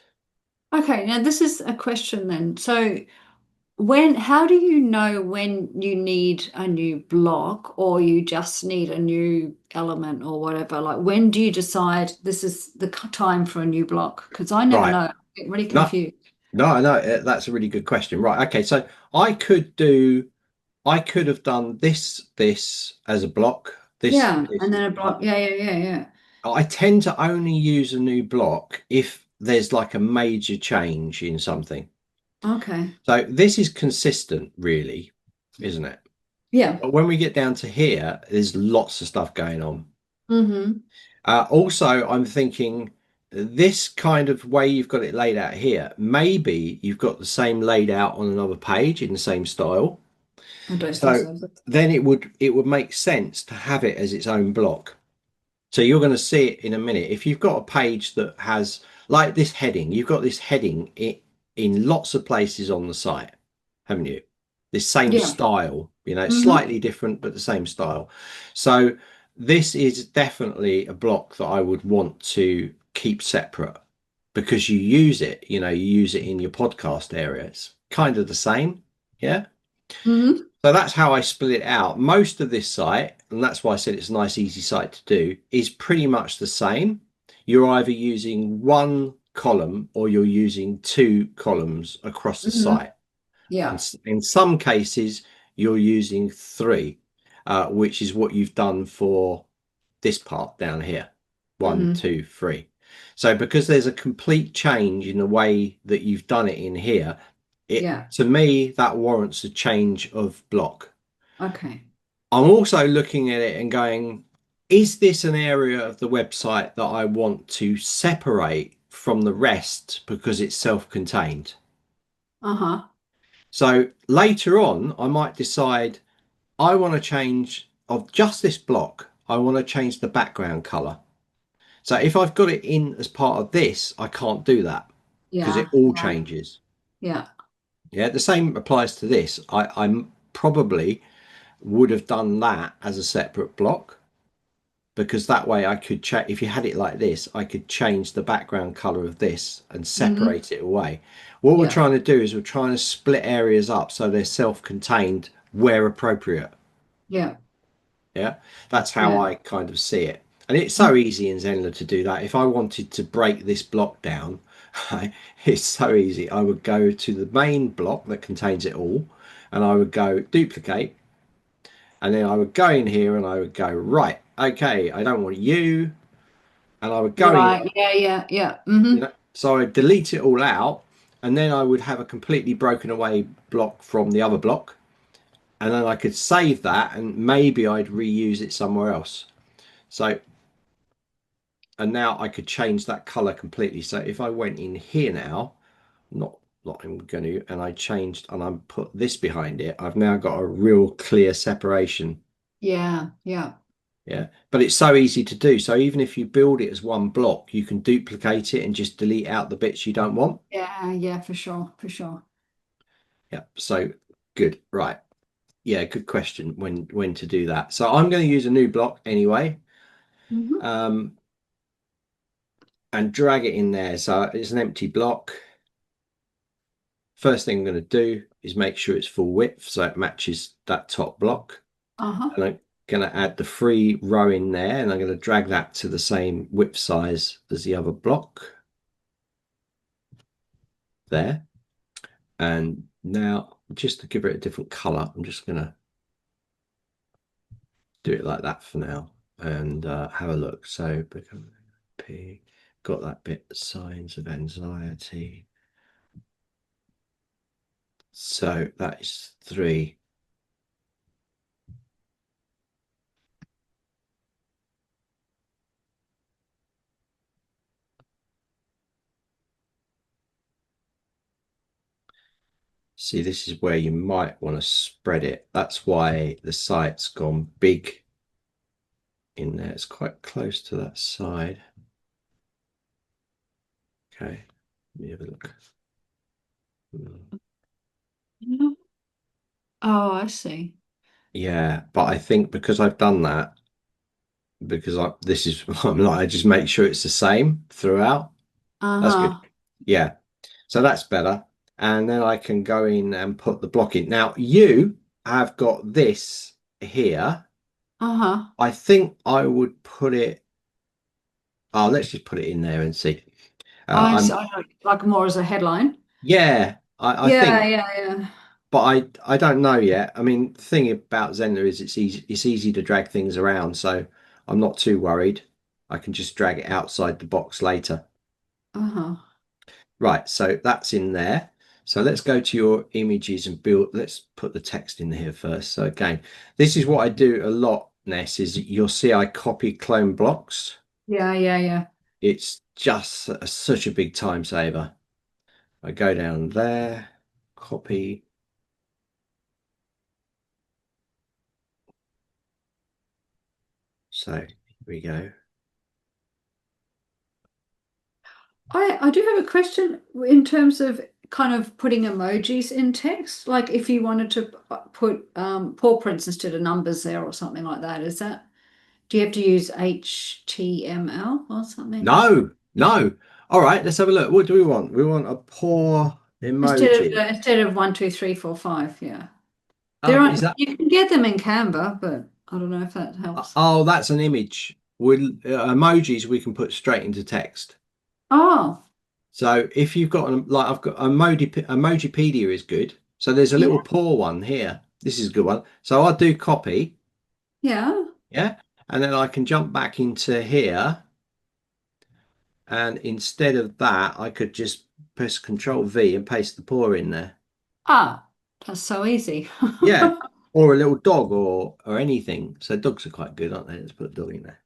Okay, now this is a question then. So how do you know when you need a new block or you just need a new element or whatever? Like when do you decide this is the time for a new block? Because I never Right. know. I get really No, confused. no, that's a really good question. Right. Okay. So I could do, I could have done this as a block. Yeah, This and is then a block. block. Yeah, yeah, yeah, yeah. I tend to only use a new block if there's like a major change in something. Okay. So this is consistent, really, isn't it? Yeah. But when we get down to here, there's lots of stuff going on. Mm-hmm. Also, I'm thinking this kind of way you've got it laid out here, maybe you've got the same laid out on another page in the same style. I don't think So so, but then it would make sense to have it as its own block. So you're going to see it in a minute. If you've got a page that has like this heading, you've got this heading in lots of places on the site, haven't you? This same yeah. style, Mm-hmm. slightly different, but the same style. So this is definitely a block that I would want to keep separate because you use it in your podcast area. It's kind of the same. Yeah. Mm-hmm. So that's how I split it out. Most of this site, and that's why I said it's a nice, easy site to do, is pretty much the same. You're either using one column or you're using two columns across the Mm-hmm. site. Yeah. In some cases, you're using three, which is what you've done for this part down here. One, Mm-hmm. two, three. So because there's a complete change in the way that you've done it in here, it Yeah. to me that warrants a change of block. Okay. I'm also looking at it and going, is this an area of the website that I want to separate from the rest because it's self-contained? Uh-huh. So later on, I might decide I want to change of just this block. I want to change the background color. So if I've got it in as part of this, I can't do that because it Yeah. all Yeah. changes. Yeah. Yeah, the same applies to this. I probably would have done that as a separate block because that way I could check if you had it like this, I could change the background color of this and Mm-hmm. separate it away. What we're Yeah. trying to do is we're trying to split areas up so they're self-contained where appropriate. Yeah. Yeah, that's how Yeah. I kind of see it. And it's so Mm. easy in Zenler to do that. If I wanted to break this block down, it's so easy. I would go to the main block that contains it all, and I would go duplicate, and then I would go in here and I would go, right, okay, I don't want you, and I would go in, Right. Yeah. Yeah. Yeah. Mm-hmm. so I delete it all out, and then I would have a completely broken away block from the other block, and then I could save that, and maybe I'd reuse it somewhere else. So and now I could change that color completely. So if I went in here now, not I'm going to, and I changed and I put this behind it, I've now got a real clear separation. Yeah. Yeah. Yeah, but it's so easy to do. So even if you build it as one block, you can duplicate it and just delete out the bits you don't want. Yeah. Yeah. For sure. For sure. Yeah, so good. Right. Yeah, good question when to do that. So I'm going to use a new block anyway. Mm-hmm. Um, and drag it in there. So it's an empty block. First thing I'm going to do is make sure it's full width so it matches that top block. Uh-huh. And I'm going to add the free row in there and I'm going to drag that to the same width size as the other block there. And now just to give it a different color, I'm just going to do it like that for now and have a look. So become P, got that bit, signs of anxiety. So that is 3. See, this is where you might want to spread it. That's why the site's gone big in there. It's quite close to that side. Okay, let me have a look. Yeah. Oh, I see. Yeah, but I think because I've done that, because this is I'm like I just make sure it's the same throughout. That's good. Uh-huh. Yeah, so that's better. And then I can go in and put the block in. Now you have got this here. Uh-huh. I think I would put it. Oh, let's just put it in there and see. I see. I'm I like more as a headline. Yeah, I Yeah, think, yeah, yeah. but I don't know yet. I mean, the thing about Zenler is it's easy to drag things around, so I'm not too worried. I can just drag it outside the box later. Uh-huh. Right, so that's in there. So let's go to your images and build. Let's put the text in here first. So again, this is what I do a lot, Ness, is you'll see I copy clone blocks. Yeah, yeah, yeah. It's just such a big time saver. I go down there, copy. So here we go. I do have a question in terms of kind of putting emojis in text. Like if you wanted to put paw prints instead of numbers there or something like that, do you have to use HTML or something? No, no. All right, let's have a look. What do we want? We want a paw emoji. Instead of 1, 2, 3, 4, 5, yeah. There Is are that? you can get them in Canva, but I don't know if that helps. Oh, that's an image. With emojis, we can put straight into text. Oh, So if you've got like I've got Emojipedia is good. So there's a yeah, little paw one here. This is a good one. So I'll do copy, yeah. yeah, and then I can jump back into here, and instead of that, I could just press Control V and paste the paw in there. Ah, that's so easy. Yeah, or a little dog or anything. So dogs are quite good, aren't they? Let's put a dog in there.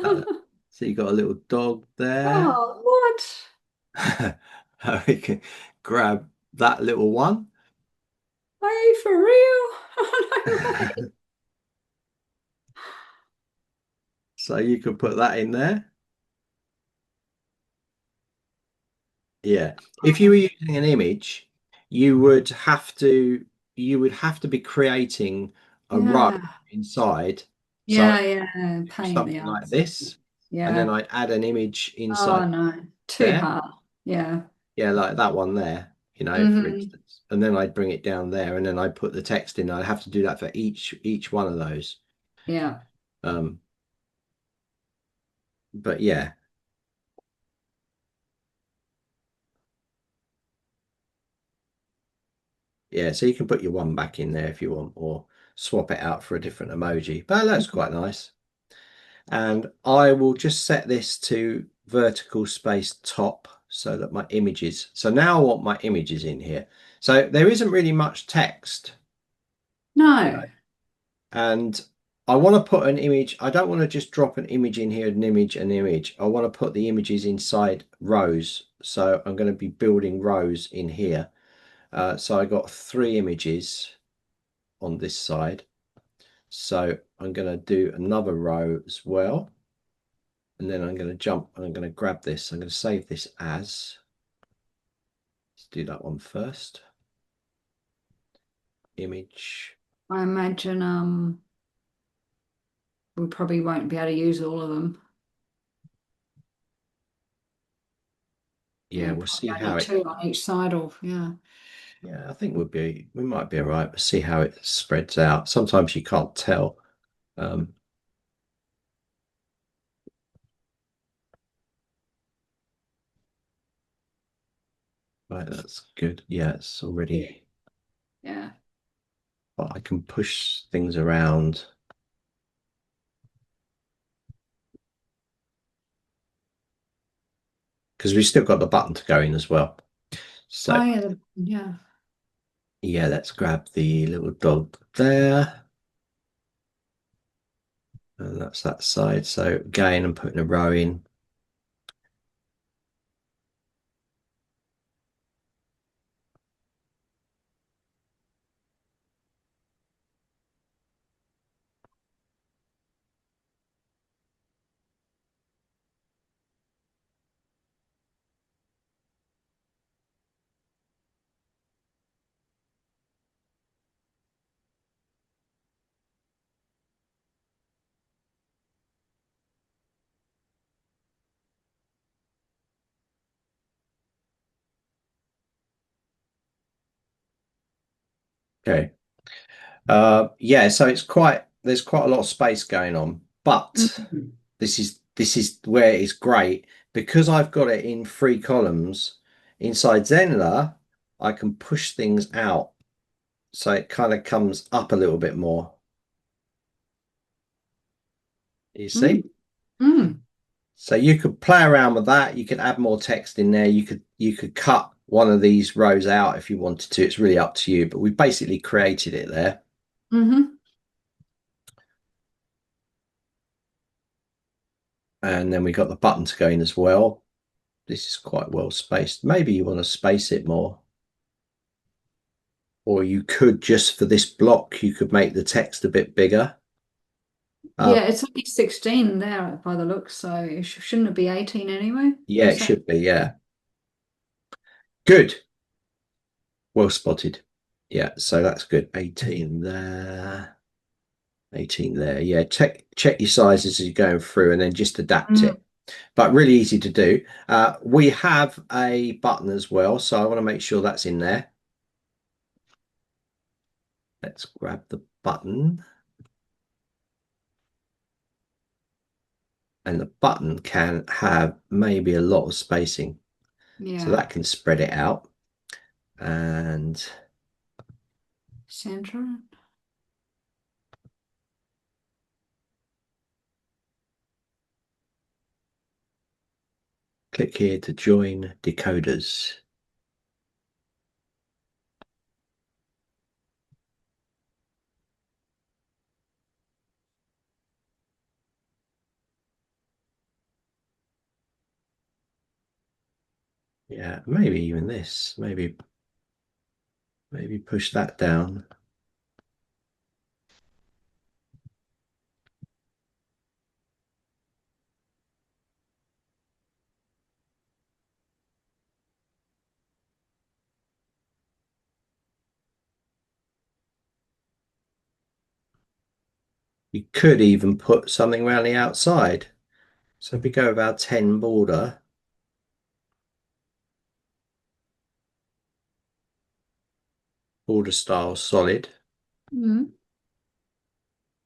Uh, so you got a little dog there. Oh, what? We can grab that little one. Are you for real? Oh, no way. So you could put that in there. Yeah. If you were using an image, you would have to you would have to be creating a row Yeah, inside. So yeah, yeah. do Pain in the something like ass. this, and then Yeah. I'd add an image inside Oh no, too there. hard. Yeah. Yeah, like that one there, for Hmm. instance. And then I'd bring it down there and then I'd put the text in. I'd have to do that for each one of those. Yeah. Um, but yeah, yeah, so you can put your one back in there if you want, or swap it out for a different emoji. But that's quite nice. And I will just set this to vertical space top so that my images. So now I want my images in here. So there isn't really much text, you know. No. And I want to put an image. I don't want to just drop an image in here, an image, an image. I want to put the images inside rows. So I'm going to be building rows in here. So I got 3 images on this side. So I'm going to do another row as well. And then I'm going to jump and I'm going to grab this. I'm going to save this as. Let's do that one first. Image. I imagine we probably won't be able to use all of them. Yeah, Yeah, we'll probably see only how it. two on each side of, yeah. Yeah, I think we might be all right. We'll see how it spreads out. Sometimes you can't tell. Um, right, that's good. Yeah, it's Yeah. already. Yeah. But I can push things around because we've still got the button to go in as well. So Oh yeah, yeah. yeah, let's grab the little dog there. And that's that side. So again, I'm putting a row in. Okay. Yeah, so there's quite a lot of space going on, but Mhm. this is where it's great because I've got it in three columns inside Zenler. I can push things out so it kind of comes up a little bit more. You Mm. see? Mm. So you could play around with that. You could add more text in there. You could cut one of these rows out if you wanted to. It's really up to you, but we basically created it there. Mm-hmm. And then we got the button to go in as well. This is quite well spaced. Maybe you want to space it more. Or you could just for this block, you could make the text a bit bigger. Uh, Yeah, it's only 16 there by the looks, so shouldn't it be 18 anyway? yeah, it Is that? should be. Yeah. Good. Well spotted. Yeah, so that's good. 18 there. 18 there. Yeah, check your sizes as you're going through and then just adapt Mm. it. But really easy to do. We have a button as well, so I want to make sure that's in there. Let's grab the button. And the button can have maybe a lot of spacing. So Yeah. that can spread it out. And Center. click here to join decoders. Yeah, maybe even this. Maybe push that down. You could even put something around the outside. So if we go with our 10 border style solid, Mm.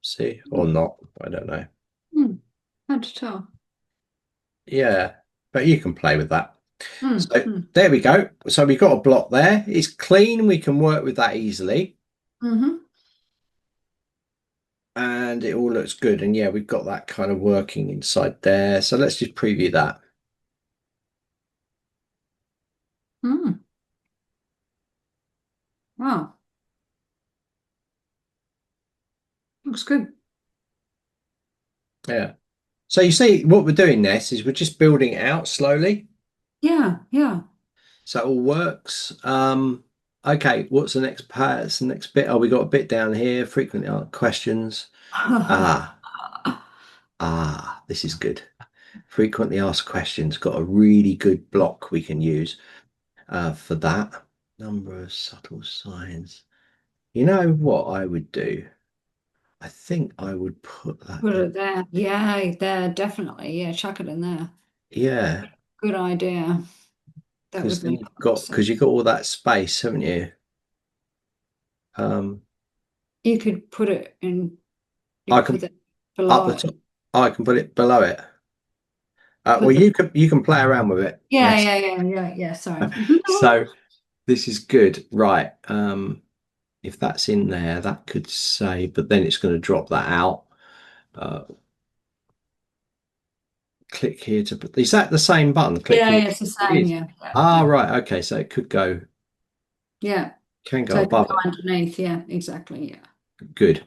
see, or not, I don't know. Mm. Hard to tell. Yeah, but you can play with that. Mm. So Mm. there we go. So we've got a block there. It's clean. We can work with that easily. Mm-hmm. And it all looks good. And yeah, we've got that kind of working inside there. So let's just preview that. Mm. Wow. Looks good. Yeah. So you see what we're doing, Ness, is we're just building it out slowly. Yeah, yeah. So it all works. Okay, what's the next part? It's the next bit. Oh, we got a bit down here. Frequently asked questions. Ah, this is good. Frequently asked questions. Got a really good block we can use for that. Number of subtle signs. You know what I would do? I think I would put that Put in. it there. Yeah, there, definitely. Yeah, chuck it in there. Yeah, Good idea. That because would then make you've a lot of got sense. all that space, haven't you? Um, You could put it in, you I could put can it up below the it. top. I can put it below it. Well, Put the you can play around with it. yeah, Yes. yeah, yeah, yeah, yeah. Sorry. So this is good, right? If that's in there, that could say, but then it's going to drop that out. Uh, click here to put. Is that the same button? Click Yeah, here. yeah, it's the It same. is. Yeah, yeah, Ah, yeah. right. Okay, so it could go, Yeah. can go So it could above go it. underneath. Yeah, exactly. Yeah. Good.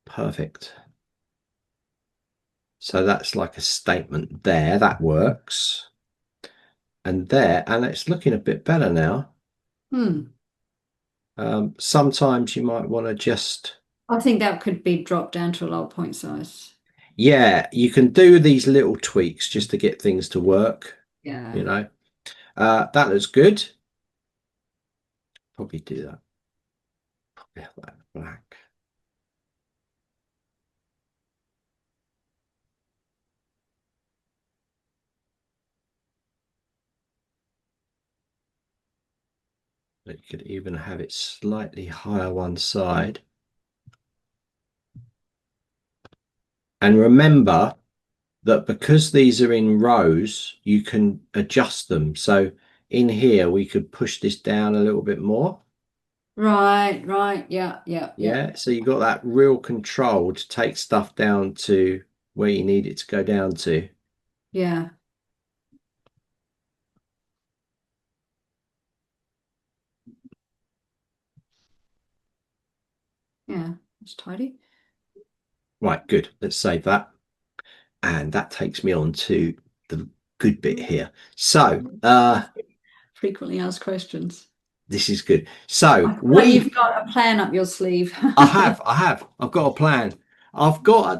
Perfect. So that's like a statement there. That works. And there, and it's looking a bit better now. Hmm. Sometimes you might want to just, I think that could be dropped down to a lower point size. yeah, you can do these little tweaks just to get things to work, you Yeah. know. That looks good. Probably do that. Probably have that black. You could even have it slightly higher one side. And remember that because these are in rows, you can adjust them. So in here, we could push this down a little bit more. Right, right. Yeah, yeah, yeah. Yeah, so you got that real control to take stuff down to where you need it to go down to. Yeah. Yeah. It's tidy. Right, good. Let's save that. And that takes me on to the good bit here. So Frequently asked questions. this is good. So I feel like we you've got a plan up your sleeve. I've got a plan.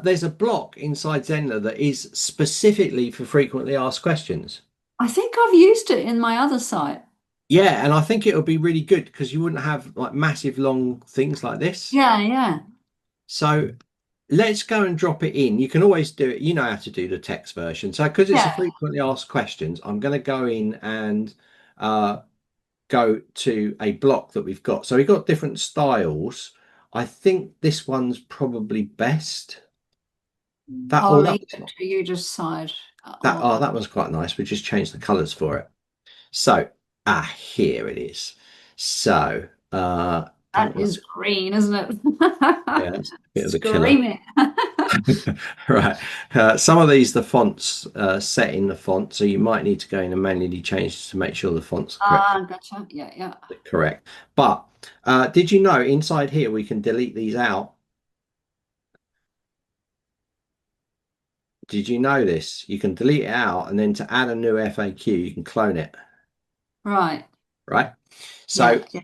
There's a block inside Zenler that is specifically for frequently asked questions. I think I've used it in my other site. Yeah, and I think it would be really good because you wouldn't have like massive long things like this. Yeah, yeah, So let's go and drop it in. You can always do it. You know how to do the text version. So because it's a yeah. frequently asked questions, I'm going to go in and uh, go to a block that we've got. So we've got different styles. I think this one's probably best. That I'll oh leave it to you to decide. that one's quite nice. We just changed the colours for it. So here it is. So don't That want is green, isn't it? yeah, that's a bit of a killer. Screaming. Right. Some of these, the fonts set in the font, so you might need to go in and manually change to make sure the fonts are Ah, gotcha. Yeah, yeah. correct. But did you know inside here we can delete these out? Did you know this? You can delete it out, and then to add a new FAQ, you can clone it, Right. right? So Yeah, yeah.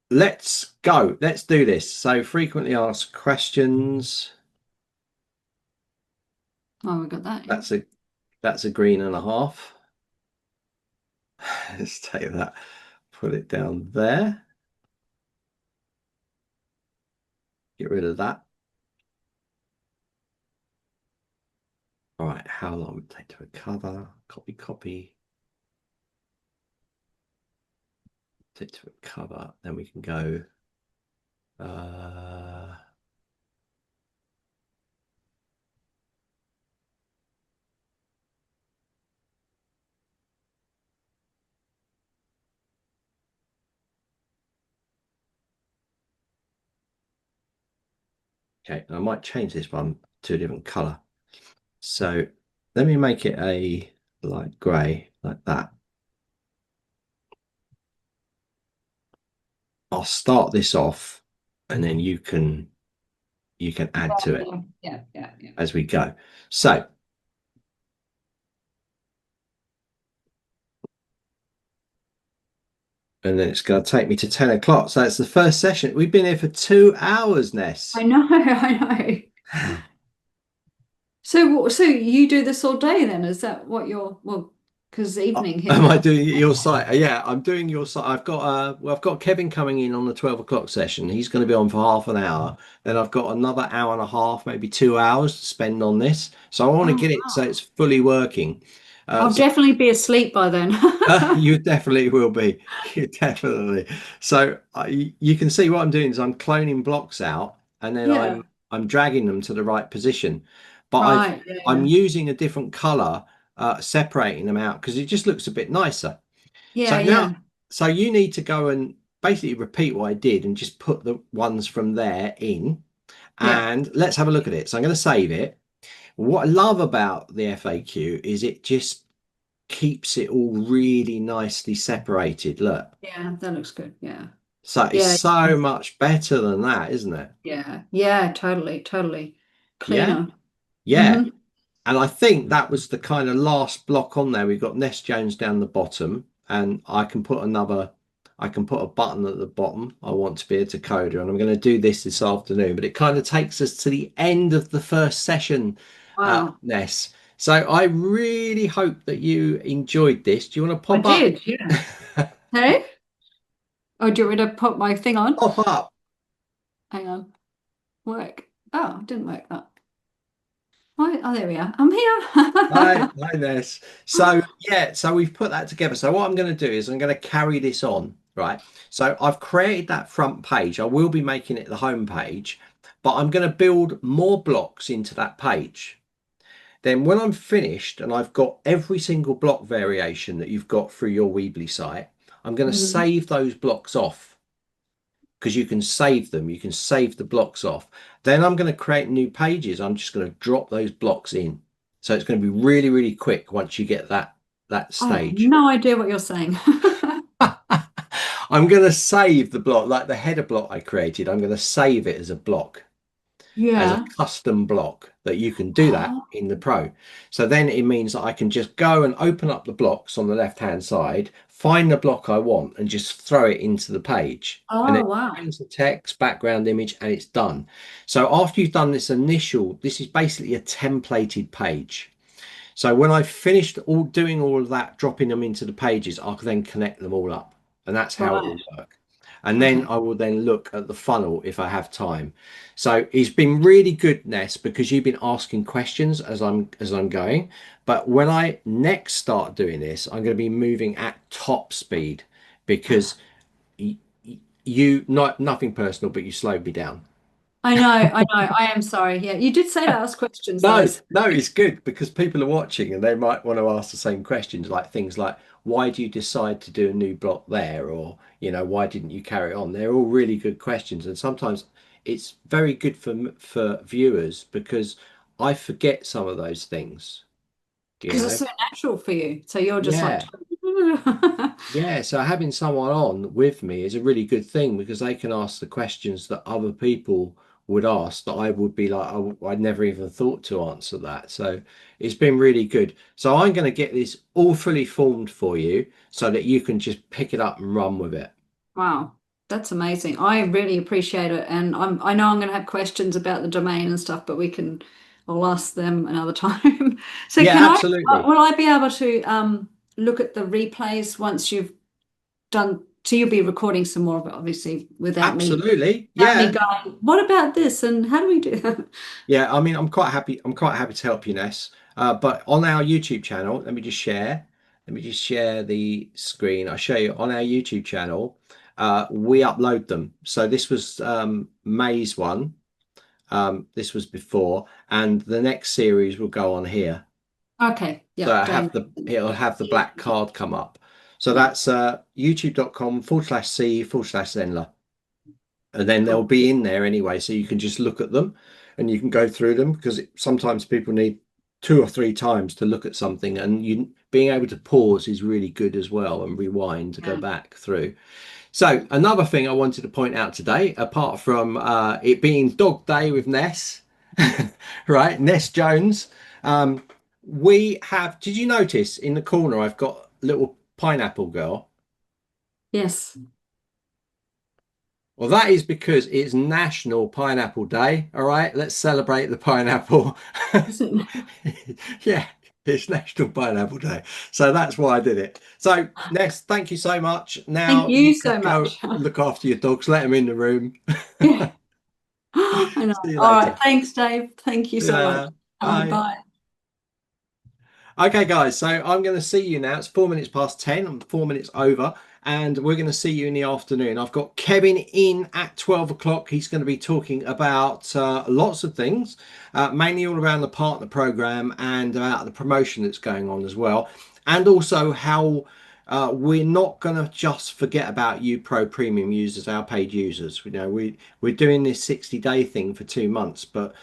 let's go. Let's do this. So frequently asked questions. Oh, we got that. Yeah. That's a green and a half. Let's take that, put it down there. Get rid of that. All right, how long would it take to recover? Copy, copy. Take to recover. Then we can go. Okay, I might change this one to a different color. So let me make it a light gray like that. I'll start this off, and then you can add to it Yeah, yeah, yeah, yeah. as we go. So and then it's going to take me to 10 o'clock. So it's the first session. We've been here for 2 hours, I Ness. know, I know. So you do this all day then? Is that what you're, well, because evening Am here. I doing your site? Yeah, I'm doing your site. I've got Kevin coming in on the 12 o'clock session. He's going to be on for half an hour. Then I've got another hour and a half, maybe 2 hours to spend on this. So I want to Oh, get it so wow. it's fully working. I'll So definitely be asleep by then. you definitely will be. You definitely. So you can see what I'm doing is I'm cloning blocks out, and then Yeah. I'm dragging them to the right position. But Right. I'm Yeah. using a different color, separating them out because it just looks a bit nicer. Yeah. So now, Yeah. so you need to go and basically repeat what I did and just put the ones from there in, Yeah. and let's have a look at it. So I'm going to save it. What I love about the FAQ is it just keeps it all really nicely separated. Look, Yeah. That looks good. Yeah. so it's Yeah. so much better than that, isn't it? Yeah. Yeah. Totally. Totally. Yeah, Cleaner. yeah. Mm-hmm. And I think that was the kind of last block on there. We've got Ness Jones down the bottom, and I can put a button at the bottom. I want to be able to code her, and I'm going to do this afternoon. But it kind of takes us to the end of the first session, Wow. Ness. So I really hope that you enjoyed this. Do you want to I pop up? did. Yeah. Hey? Oh, do you want me to put my thing on? Pop up. Hang on. Work. Oh, it didn't work that. Why? Oh, there we are. I'm Hi, here. hi, Ness. So yeah, so we've put that together. So what I'm going to do is I'm going to carry this on. right? So I've created that front page. I will be making it the home page, but I'm going to build more blocks into that page. Then when I'm finished and I've got every single block variation that you've got through your Weebly site, I'm going to Mhm. save those blocks off because you can save them. You can save the blocks off. Then I'm going to create new pages. I'm just going to drop those blocks in. So it's going to be really, really quick once you get that I have stage. no idea what you're saying. I'm going to save the block, like the header block I created. I'm going to save it as a block, as a Yeah. custom block that you can do that Oh, in the Pro. So then it means that I can just go and open up the blocks on the left hand side, find the block I want and just throw it into the page. And oh it wow. change the text, background image, and it's done. So after you've done this is basically a templated page. So when I've finished all doing all of that, dropping them into the pages, I can then connect them all up. And that's how it Right. will work. And then Okay. I will then look at the funnel if I have time. So it's been really good, Ness, because you've been asking questions as I'm going. But when I next start doing this, I'm going to be moving at top speed because you not nothing personal, but you slowed me down. I know. I am sorry. Yeah, you did say to ask questions though. No, no, it's good because people are watching and they might want to ask the same questions, like things like, why do you decide to do a new block there? Or, why didn't you carry on? They're all really good questions. And sometimes it's very good for viewers because I forget some of those things, you Because it's know? so natural for you. So you're just like, Yeah. Yeah, so having someone on with me is a really good thing because they can ask the questions that other people would ask that I would be like, I'd never even thought to answer that. So it's been really good. So I'm going to get this all fully formed for you so that you can just pick it up and run with it. wow, that's amazing. I really appreciate it. And I know I'm going to have questions about the domain and stuff, but I'll ask them another time. So Yeah, can absolutely. will I be able to look at the replays once you've done, so you'll be recording some more of it, obviously, Absolutely. without me Yeah. going, what about this? And how do we do that? Yeah, I mean, I'm quite happy. I'm quite happy to help you, Ness. But on our YouTube channel, let me just share. Let me just share the screen. I'll show you on our YouTube channel. We upload them. So this was May's one. This was before, and the next series will go on here. Okay, So yep, Jane. it'll Yep, have the black card come up. So yep, that's youtube.com/c/Zenler. And then they'll cool. be in there anyway, so you can just look at them and you can go through them because sometimes people need two or three times to look at something, and you being able to pause is really good as well and rewind to go Yeah. back through. So another thing I wanted to point out today, apart from it being Dog Day with Ness, right? Ness Jones. Um, we have. Did you notice in the corner I've got little pineapple girl? Yes. Well, that is because it's National Pineapple Day. All right, let's celebrate the pineapple. Listen, Yeah, it's National Pineapple Day. So that's why I did it. So, Ness, thank you so much. thank Now you you can so go much. look after your dogs, let them in the room. Yeah. I know. See you All right. later. Thanks, Dave. Thank you See you so much. later. Bye. Bye. Okay, guys, so I'm going to see you now. It's 4 minutes past 10. I'm 4 minutes over, and we're going to see you in the afternoon. I've got Kevin in at 12 o'clock. He's going to be talking about lots of things, mainly all around the partner program and about the promotion that's going on as well, and also how we're not going to just forget about you pro premium users, our paid users. We're doing this 60-day thing for 2 months, but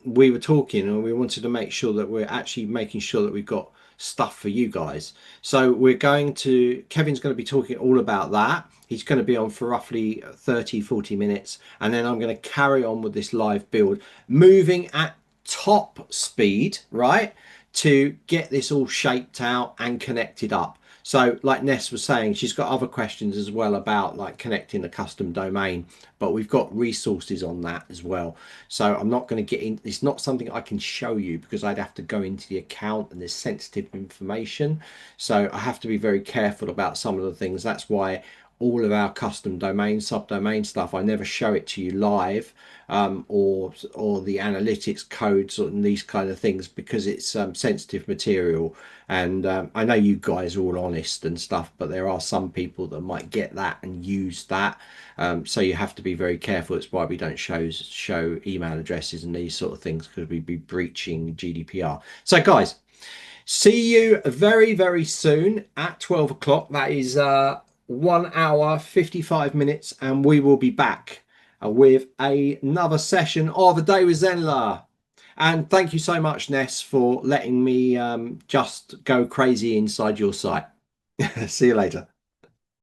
we were talking and we wanted to make sure that we're actually making sure that we've got stuff for you guys. So Kevin's going to be talking all about that. He's going to be on for roughly 30-40 minutes, and then I'm going to carry on with this live build, moving at top speed, right, to get this all shaped out and connected up. So, like Ness was saying, she's got other questions as well about like connecting a custom domain, but we've got resources on that as well. So I'm not going to get in. It's not something I can show you because I'd have to go into the account and there's sensitive information. So I have to be very careful about some of the things. That's why all of our custom domain, subdomain stuff. I never show it to you live, or the analytics codes and these kind of things, because it's sensitive material. And I know you guys are all honest and stuff, but there are some people that might get that and use that. So you have to be very careful. It's why we don't show email addresses and these sort of things, because we'd be breaching GDPR. So guys, see you very, very soon at 12 o'clock. That is 1 hour, 55 minutes, and we will be back with another session of A Day with Zenler. And thank you so much, Ness, for letting me just go crazy inside your site. See you later.